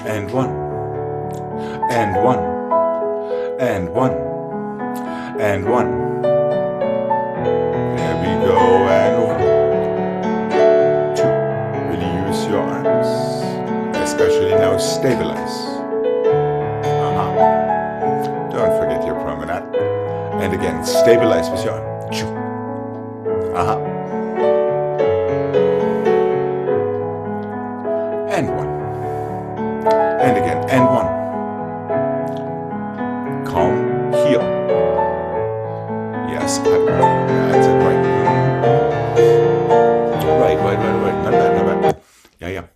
[SPEAKER 1] And 1. And 1. And 1. And 1. There we go. And 1. 2. Really use your arms. Especially now, stabilize. And again, stabilize with your arm. And one. And again, and one. Calm, heel. Yes, that's it, right. Right. Not bad. Yeah.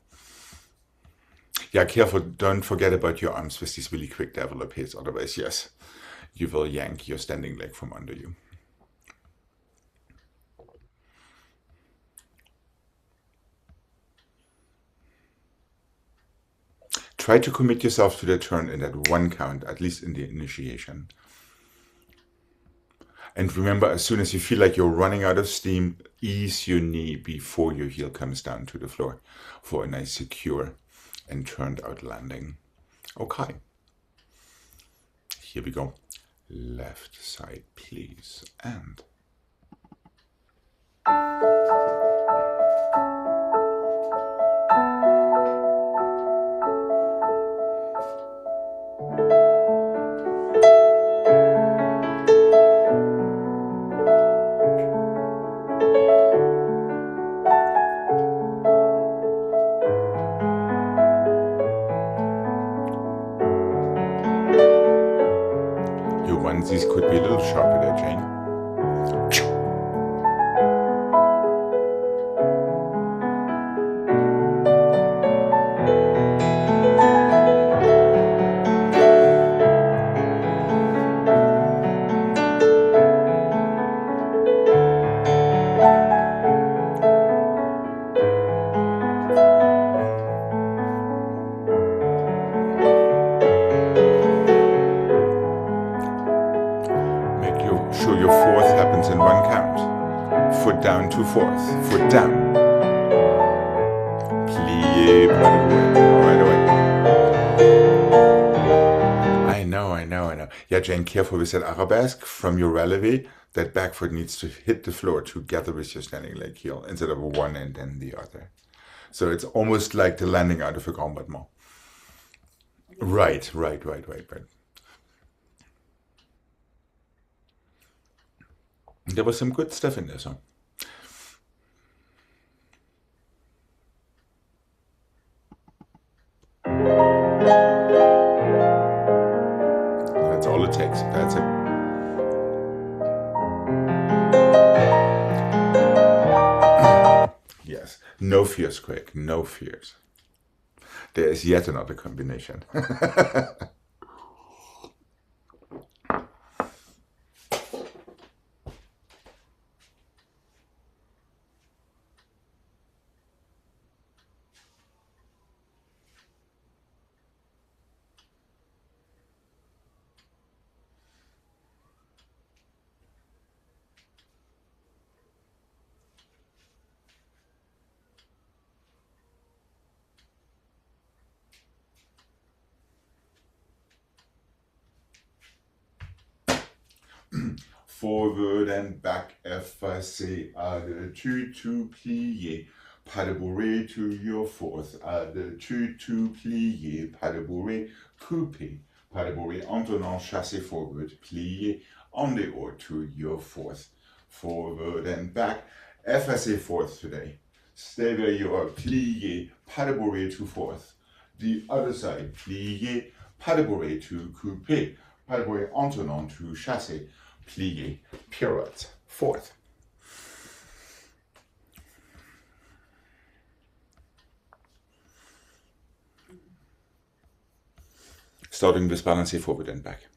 [SPEAKER 1] Yeah, careful, don't forget about your arms with these really quick developers, otherwise, yes, you will yank your standing leg from under you. Try to commit yourself to the turn in that one count, at least in the initiation. And remember, as soon as you feel like you're running out of steam, ease your knee before your heel comes down to the floor for a nice secure and turned out landing. Okay. Here we go. Left side, please. And your onesies could be a little sharper there, Jane. Sure, your fourth happens in one count. Foot down to fourth. Foot down. Plie, pas de bruit. Right away. I know. Yeah, Jane, careful with that arabesque. From your releve, that back foot needs to hit the floor together with your standing leg heel instead of one and then the other. So it's almost like the landing out of a grand battement. Right. There was some good stuff in there, so. That's all it takes. That's it. Yes. No fears, Craig. No fears. There is yet another combination. Forward and back, effacé, à de tu plié, pas de bourrée to your fourth, à de tu plié, pas de bourrée, coupé, pas de bourrée, entonnant, chassé forward, plié, on the or to your fourth, forward and back, effacé fourth today, stay where you are, plié, pas de bourrée to fourth, the other side, plié, pas de bourrée to coupé, pas de bourrée, entonnant to chassé, plié, pirouette, fourth. Starting with balancé forward and back.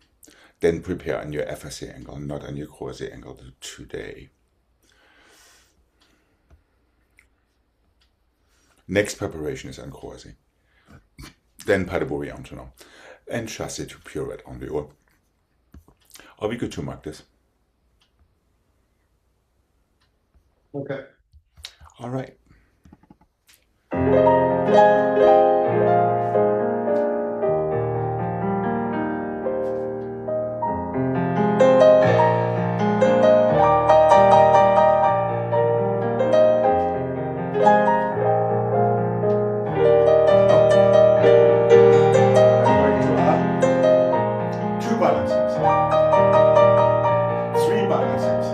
[SPEAKER 1] Then prepare on your effacé angle, not on your croisé angle today. Next preparation is on croisé. Then pas de bourrée entonnant. And chassé to pirouette on the oar. Are we good to mark this?
[SPEAKER 3] Okay.
[SPEAKER 1] All right. balancés.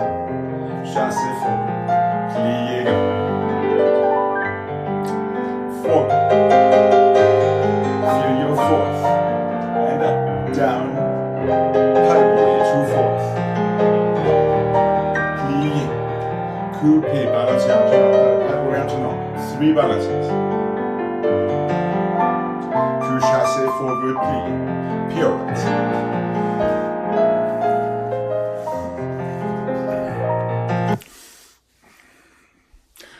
[SPEAKER 1] Chassé forward. Plié. Forward. Feel your fourth. And up, down. Paddleboard, 2/4. Plié. Coupé, balancé, paddleboard, maintenant. 3 balances. Coup chassé forward, plié. Pirouette.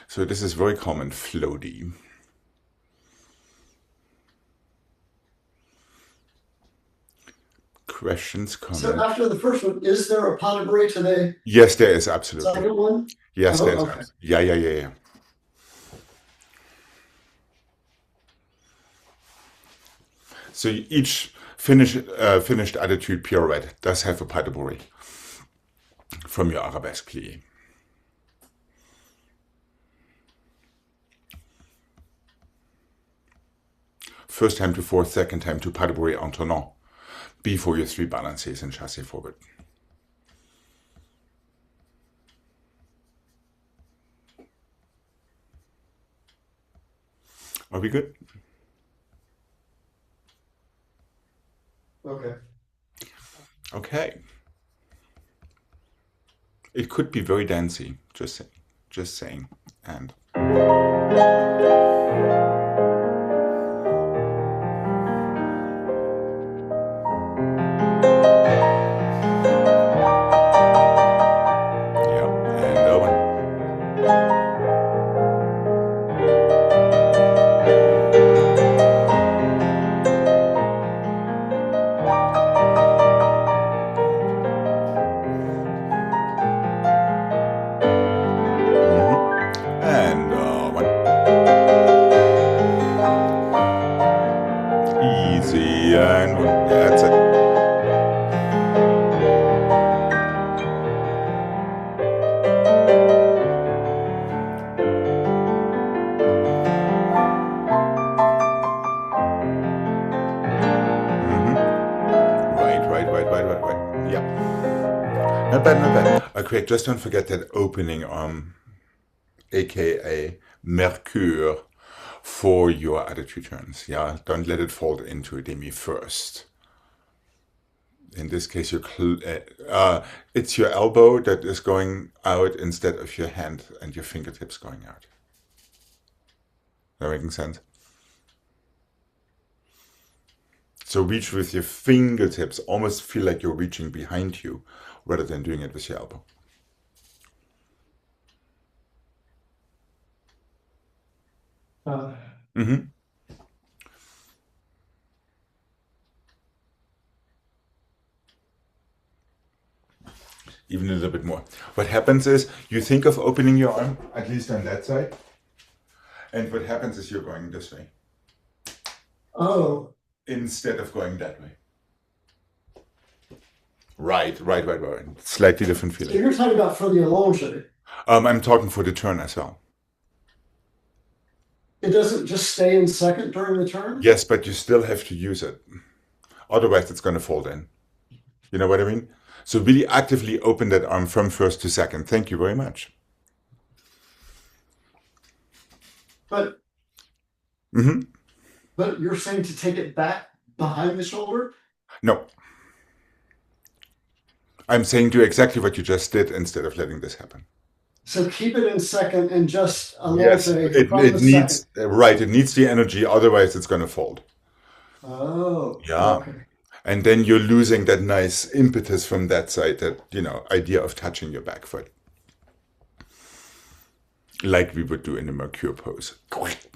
[SPEAKER 1] So this is very common, floaty. Questions,
[SPEAKER 3] So
[SPEAKER 1] comments?
[SPEAKER 3] after the first one, is there a pas de bourrée to the
[SPEAKER 1] Yes, there is, absolutely.
[SPEAKER 3] second one?
[SPEAKER 1] Yes,
[SPEAKER 3] Oh,
[SPEAKER 1] there is.
[SPEAKER 3] okay.
[SPEAKER 1] Yeah. So each finished attitude pirouette does have a pas de bourrée from your arabesque plie. First time to fourth, second time to pas de bourrée en tournant before your 3 balances and chassé forward. Are we good?
[SPEAKER 3] Okay.
[SPEAKER 1] Okay. It could be very dancey, just saying. And yeah, and Owen. And one. Easy and one. That's it. Right. Yeah. Not bad. Okay, just don't forget that opening arm, aka Mercure, for your attitude turns. Yeah, don't let it fall into a demi first. In this case, it's your elbow that is going out instead of your hand and your fingertips going out. That making sense? So reach with your fingertips, almost feel like you're reaching behind you rather than doing it with your elbow. Even a little bit more. What happens is you think of opening your arm, at least on that side, and what happens is you're going this way
[SPEAKER 3] Oh,
[SPEAKER 1] instead of going that way. Right. Slightly different
[SPEAKER 3] so
[SPEAKER 1] feeling.
[SPEAKER 3] you're talking about for the allonge.
[SPEAKER 1] I'm talking for the turn as well.
[SPEAKER 3] It doesn't just stay in second during the turn?
[SPEAKER 1] Yes, but you still have to use it. Otherwise, it's going to fold in. You know what I mean? So really actively open that arm from first to second. Thank you very much.
[SPEAKER 3] But but you're saying to take it back behind the shoulder?
[SPEAKER 1] No. I'm saying do exactly what you just did instead of letting this happen.
[SPEAKER 3] So keep it in second and just allonge
[SPEAKER 1] Yes,
[SPEAKER 3] from
[SPEAKER 1] it
[SPEAKER 3] the
[SPEAKER 1] needs
[SPEAKER 3] second.
[SPEAKER 1] right. It needs the energy. Otherwise, it's going to fold.
[SPEAKER 3] Oh,
[SPEAKER 1] Yeah.
[SPEAKER 3] okay.
[SPEAKER 1] And then you're losing that nice impetus from that side, that, idea of touching your back foot. Like we would do in the Mercure pose.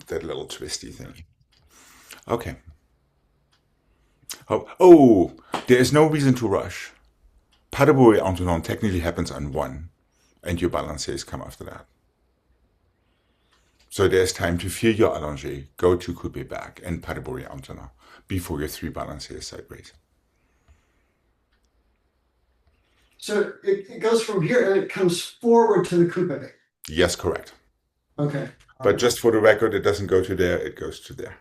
[SPEAKER 1] That little twisty thing. Okay. Oh, there is no reason to rush. Pas de bourrée en tournant technically happens on 1, and your balancés come after that. So there's time to feel your allongé, go to coupé back, and pas de bourrée en tournant before your 3 balancés sideways.
[SPEAKER 3] So it goes from here and it comes forward to the coupe.
[SPEAKER 1] Yes, correct.
[SPEAKER 3] Okay.
[SPEAKER 1] But just for the record, it doesn't go to there, it goes to there.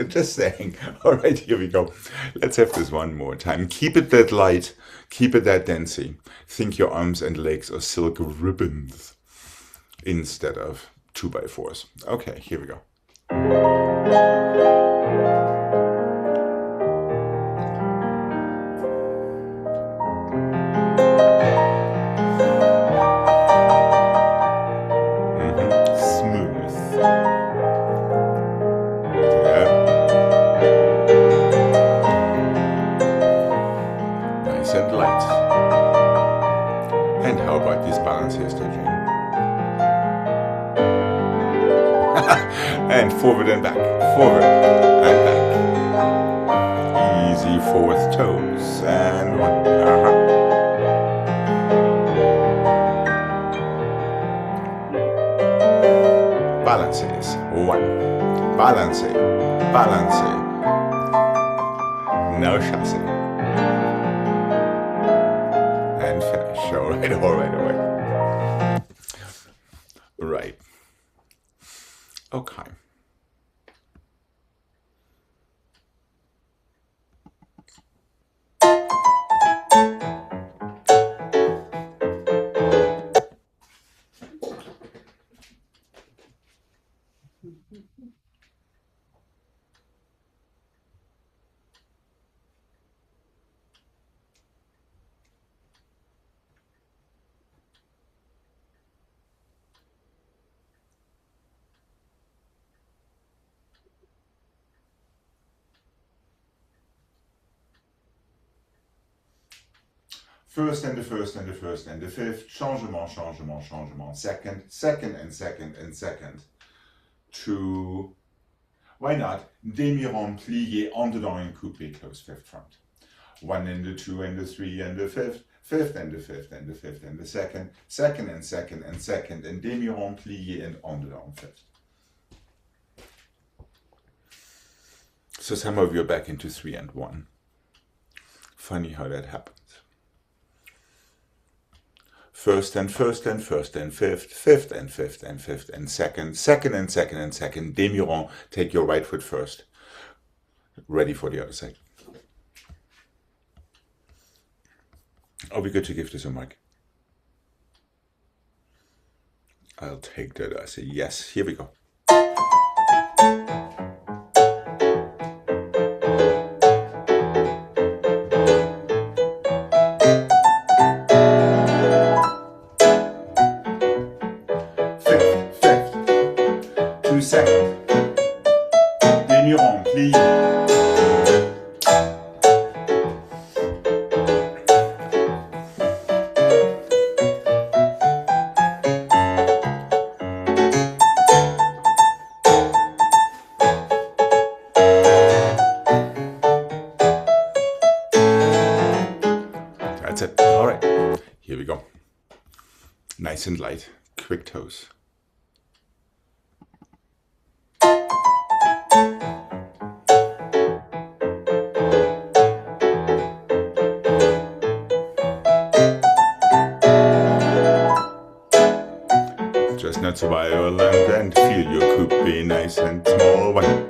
[SPEAKER 1] Just saying. All right, here we go. Let's have this one more time. Keep it that light. Keep it that dancey. Think your arms and legs are silk ribbons instead of 2x4s. Okay, here we go. Smooth. Yeah. Nice and light. And how about these balance here, Stojin? And forward and back, forward and back. Easy forward toes and one. Balances, one. Balance, balance. No chassé. And finish. All right. Right. Okay. First and the first and the first and the fifth. Changement. Second, and second. Two. Why not? Demi-rond, plié, en dedans and coupé, close fifth front. One and the two and the three and the fifth. Fifth and the fifth and the fifth and the second. Second and second, and demi-rond, plié, and en dedans fifth. So some of you are back into 3 and 1. Funny how that happens. First and fifth, fifth and fifth and second and second, demi-rond, take your right foot first. Ready for the other side. Are we good to give this a mic? I'll take that as a yes. Here we go. Second, demi-rond, plié. That's it. All right, here we go. Nice and light, quick toes. Just not so violent and feel your coupé nice and small one.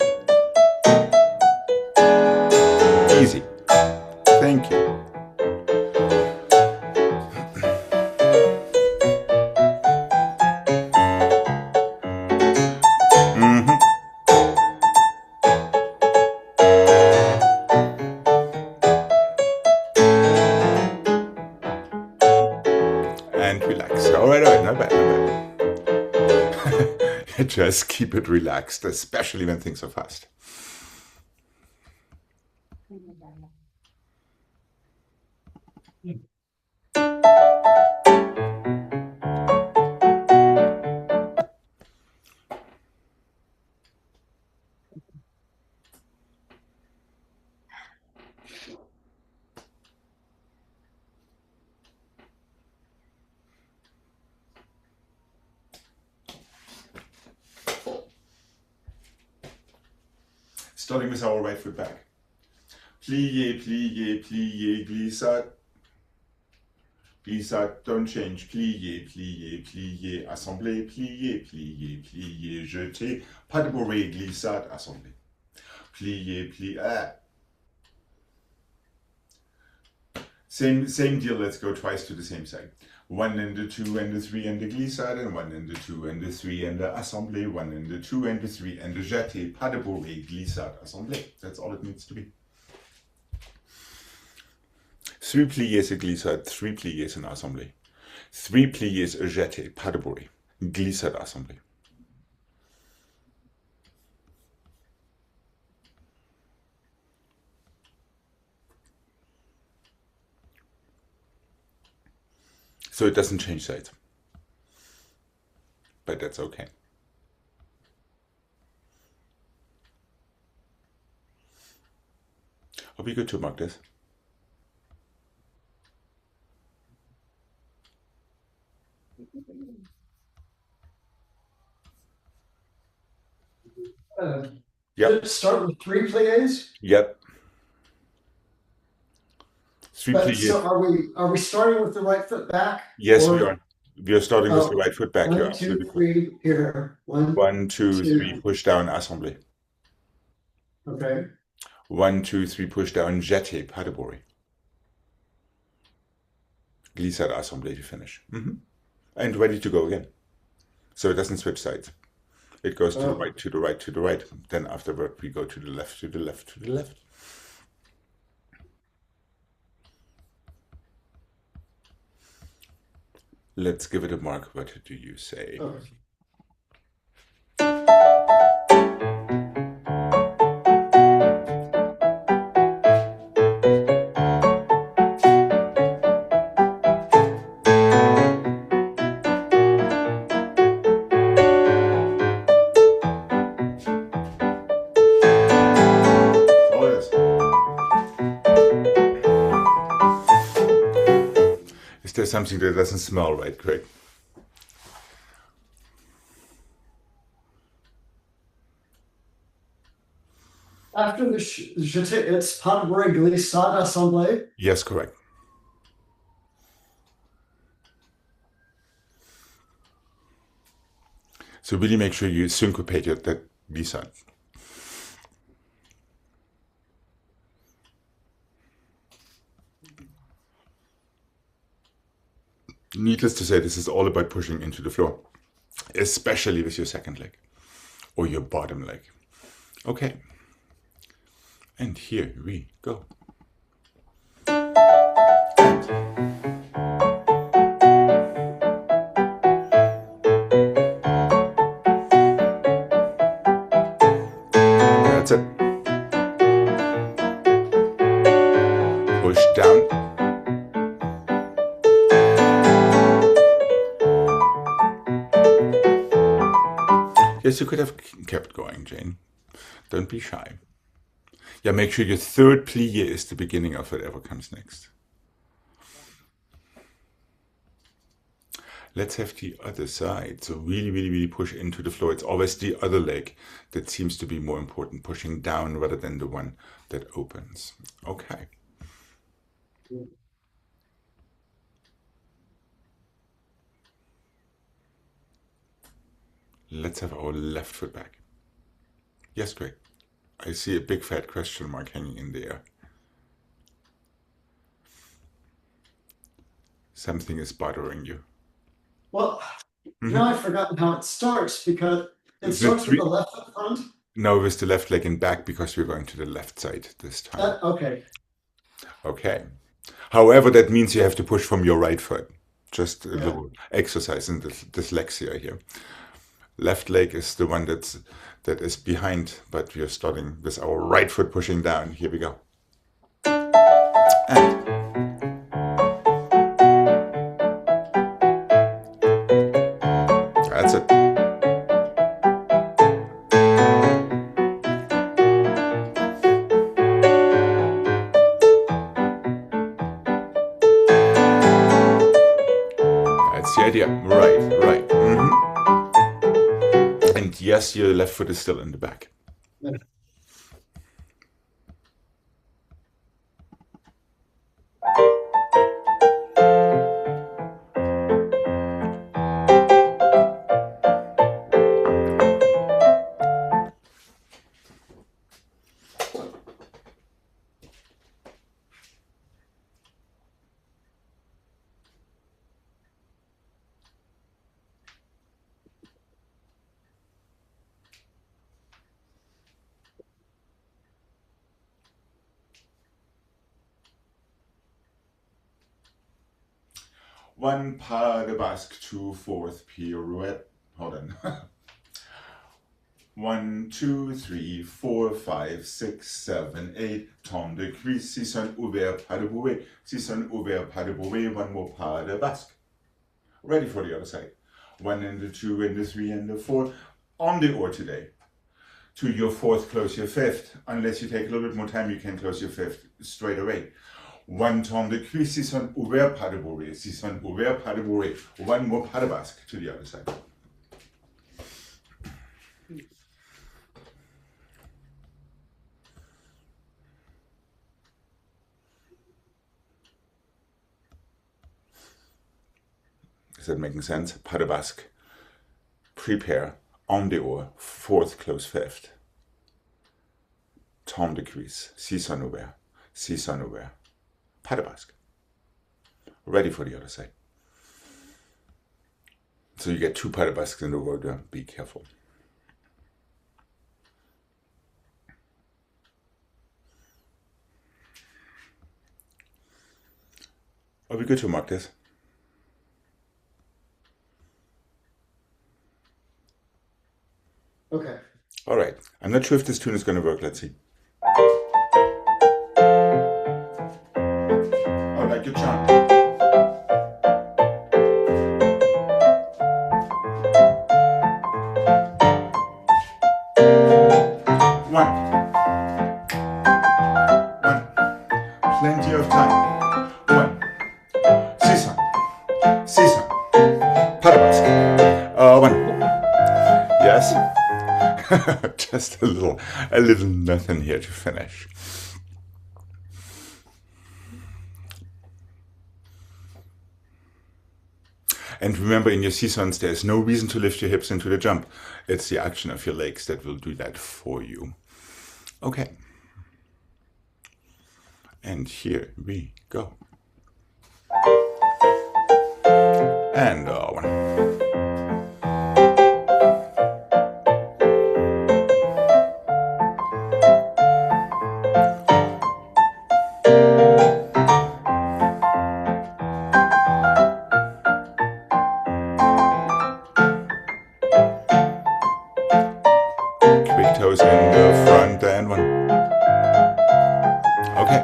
[SPEAKER 1] Easy. Thank you. And relax. All right, not bad. Just keep it relaxed, especially when things are fast. Starting with our right foot back. Plié, plié, plié, glissade. Glissade, don't change. Plié, plié, plié, assemblé, plié, plié, plié, jeté. Pas de bourrée, glissade, assemblé. plie, plie. Same deal. Let's go twice to the same side. 1 and the 2 and the 3 and the glissade, and 1 and the 2 and the 3 and the assemblée, 1 and the 2 and the 3 and the jeté, pas de bourrée, glissade, assemblée. That's all it needs to be. 3 pliés a glissade, 3 pliés an assemblée. 3 pliés a jeté, pas de bourrée, glissade, assemblée. So it doesn't change sides, but that's okay. Are we good to mark this? Yep.
[SPEAKER 3] Start with 3 pliés.
[SPEAKER 1] Yep. 3
[SPEAKER 3] But
[SPEAKER 1] pliés.
[SPEAKER 3] so are we starting with the right foot back?
[SPEAKER 1] Yes,
[SPEAKER 3] Or-
[SPEAKER 1] we are. We are starting with the right foot back. You're
[SPEAKER 3] 1, 2,
[SPEAKER 1] absolutely correct.
[SPEAKER 3] 3 here. 1,
[SPEAKER 1] 1, 2,
[SPEAKER 3] two.
[SPEAKER 1] 3, push down, assemblée.
[SPEAKER 3] okay.
[SPEAKER 1] 1, 2, 3, push down, jeté, pas de bourrée. Glissade, assemblée to finish. And ready to go again. So it doesn't switch sides. It goes to the right, to the right, to the right. Then afterward, we go to the left, to the left, to the left. Let's give it a mark. What do you say?
[SPEAKER 3] Okay.
[SPEAKER 1] All it is. Is there something that doesn't smell right, Craig?
[SPEAKER 3] After the jeté, it's pas de bourrée, glissade, assemblée.
[SPEAKER 1] Yes, correct. So really make sure you syncopate that glissade. Needless to say, this is all about pushing into the floor, especially with your second leg or your bottom leg. Okay. And here we go. That's it. Push down. Yes, you could have kept going, Jane. Don't be shy. Yeah, make sure your third plie is the beginning of whatever comes next. Let's have the other side. So really push into the floor. It's always the other leg that seems to be more important, pushing down rather than the one that opens. Okay. Let's have our left foot back. Yes, great. I see a big fat question mark hanging in the air. Something is bothering you.
[SPEAKER 3] Well, now I've forgotten how it starts because it
[SPEAKER 1] The
[SPEAKER 3] starts with
[SPEAKER 1] three-
[SPEAKER 3] the left foot front.
[SPEAKER 1] No, with the left leg and back because we're going to the left side this time.
[SPEAKER 3] Okay.
[SPEAKER 1] Okay. However, that means you have to push from your right foot. Just a
[SPEAKER 3] Yeah.
[SPEAKER 1] little exercise in dyslexia here. Left leg is the one that is behind, but we are starting with our right foot pushing down. Here we go. And that's it. That's the idea. Right. And yes, your left foot is still in the back.
[SPEAKER 3] Yeah.
[SPEAKER 1] 1 pas de basque, 2 fourth pirouette. Hold on. 1, 2, 3, 4, 5, 6, 7, 8. Tom de cuisse, 6 un ouvert pas de bouée. 6 un ouvert pas de bouée. 1 more pas de basque. Ready for the other side. 1 and the 2 and the 3 and the 4. On the oar today. To your fourth, close your fifth. Unless you take a little bit more time, you can close your fifth straight away. 1 tom de cuisse, 6 un ouvert pas de bouée. 6 un ouvert pas de bouée. 1 more pas de basque to the other side. Is that making sense? Pas de basque. Prepare. On the oar. Fourth, close fifth. Tom de cuisse. 6 un ouvert. 6 un ouvert. Pas de basque. Ready for the other side. So you get 2 pas de basques in the order. Be careful. Are we good to mark this?
[SPEAKER 3] Okay.
[SPEAKER 1] All right. I'm not sure if this tune is going to work. Let's see. Oh, like your chant. One. Plenty of time. 1. 6. 6. Pas de basque. 1. Yes. Just a little nothing here to finish. And remember, in your seasons, there's no reason to lift your hips into the jump. It's the action of your legs that will do that for you. Okay. And here we go. And 1. Toes in the front and 1. Okay.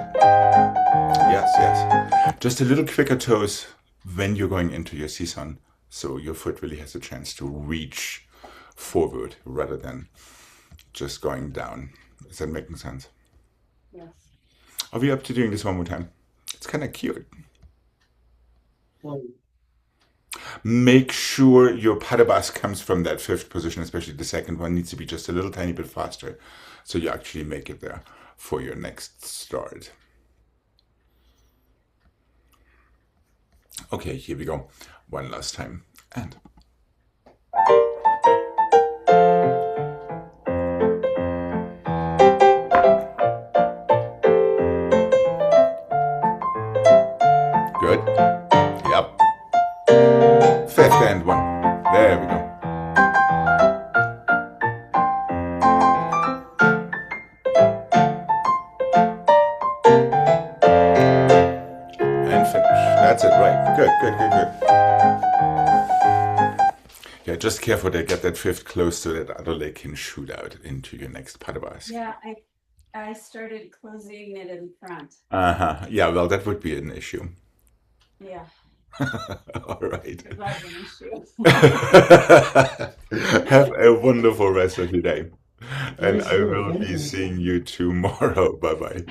[SPEAKER 1] Yes. Just a little quicker toes when you're going into your season, so your foot really has a chance to reach forward rather than just going down. Is that making sense?
[SPEAKER 2] Yes.
[SPEAKER 1] Are we up to doing this one more time? It's kind of cute.
[SPEAKER 3] Well,
[SPEAKER 1] Make sure your pas de basque comes from that fifth position, especially the second one needs to be just a little tiny bit faster so you actually make it there for your next start. Okay, here we go. One last time. And good. Yep. Fifth and 1. There we go. And finish. That's it, right. Good. Yeah, just careful to get that fifth close so that other leg can shoot out into your next pas de basque.
[SPEAKER 2] Yeah, I started closing it in front.
[SPEAKER 1] Yeah, well, that would be an issue.
[SPEAKER 2] Yeah,
[SPEAKER 1] All right.
[SPEAKER 2] it was an issue.
[SPEAKER 1] Have a wonderful rest of your day. And
[SPEAKER 3] You
[SPEAKER 1] I
[SPEAKER 3] too.
[SPEAKER 1] will
[SPEAKER 3] Thank
[SPEAKER 1] be
[SPEAKER 3] you.
[SPEAKER 1] seeing you tomorrow. Bye-bye.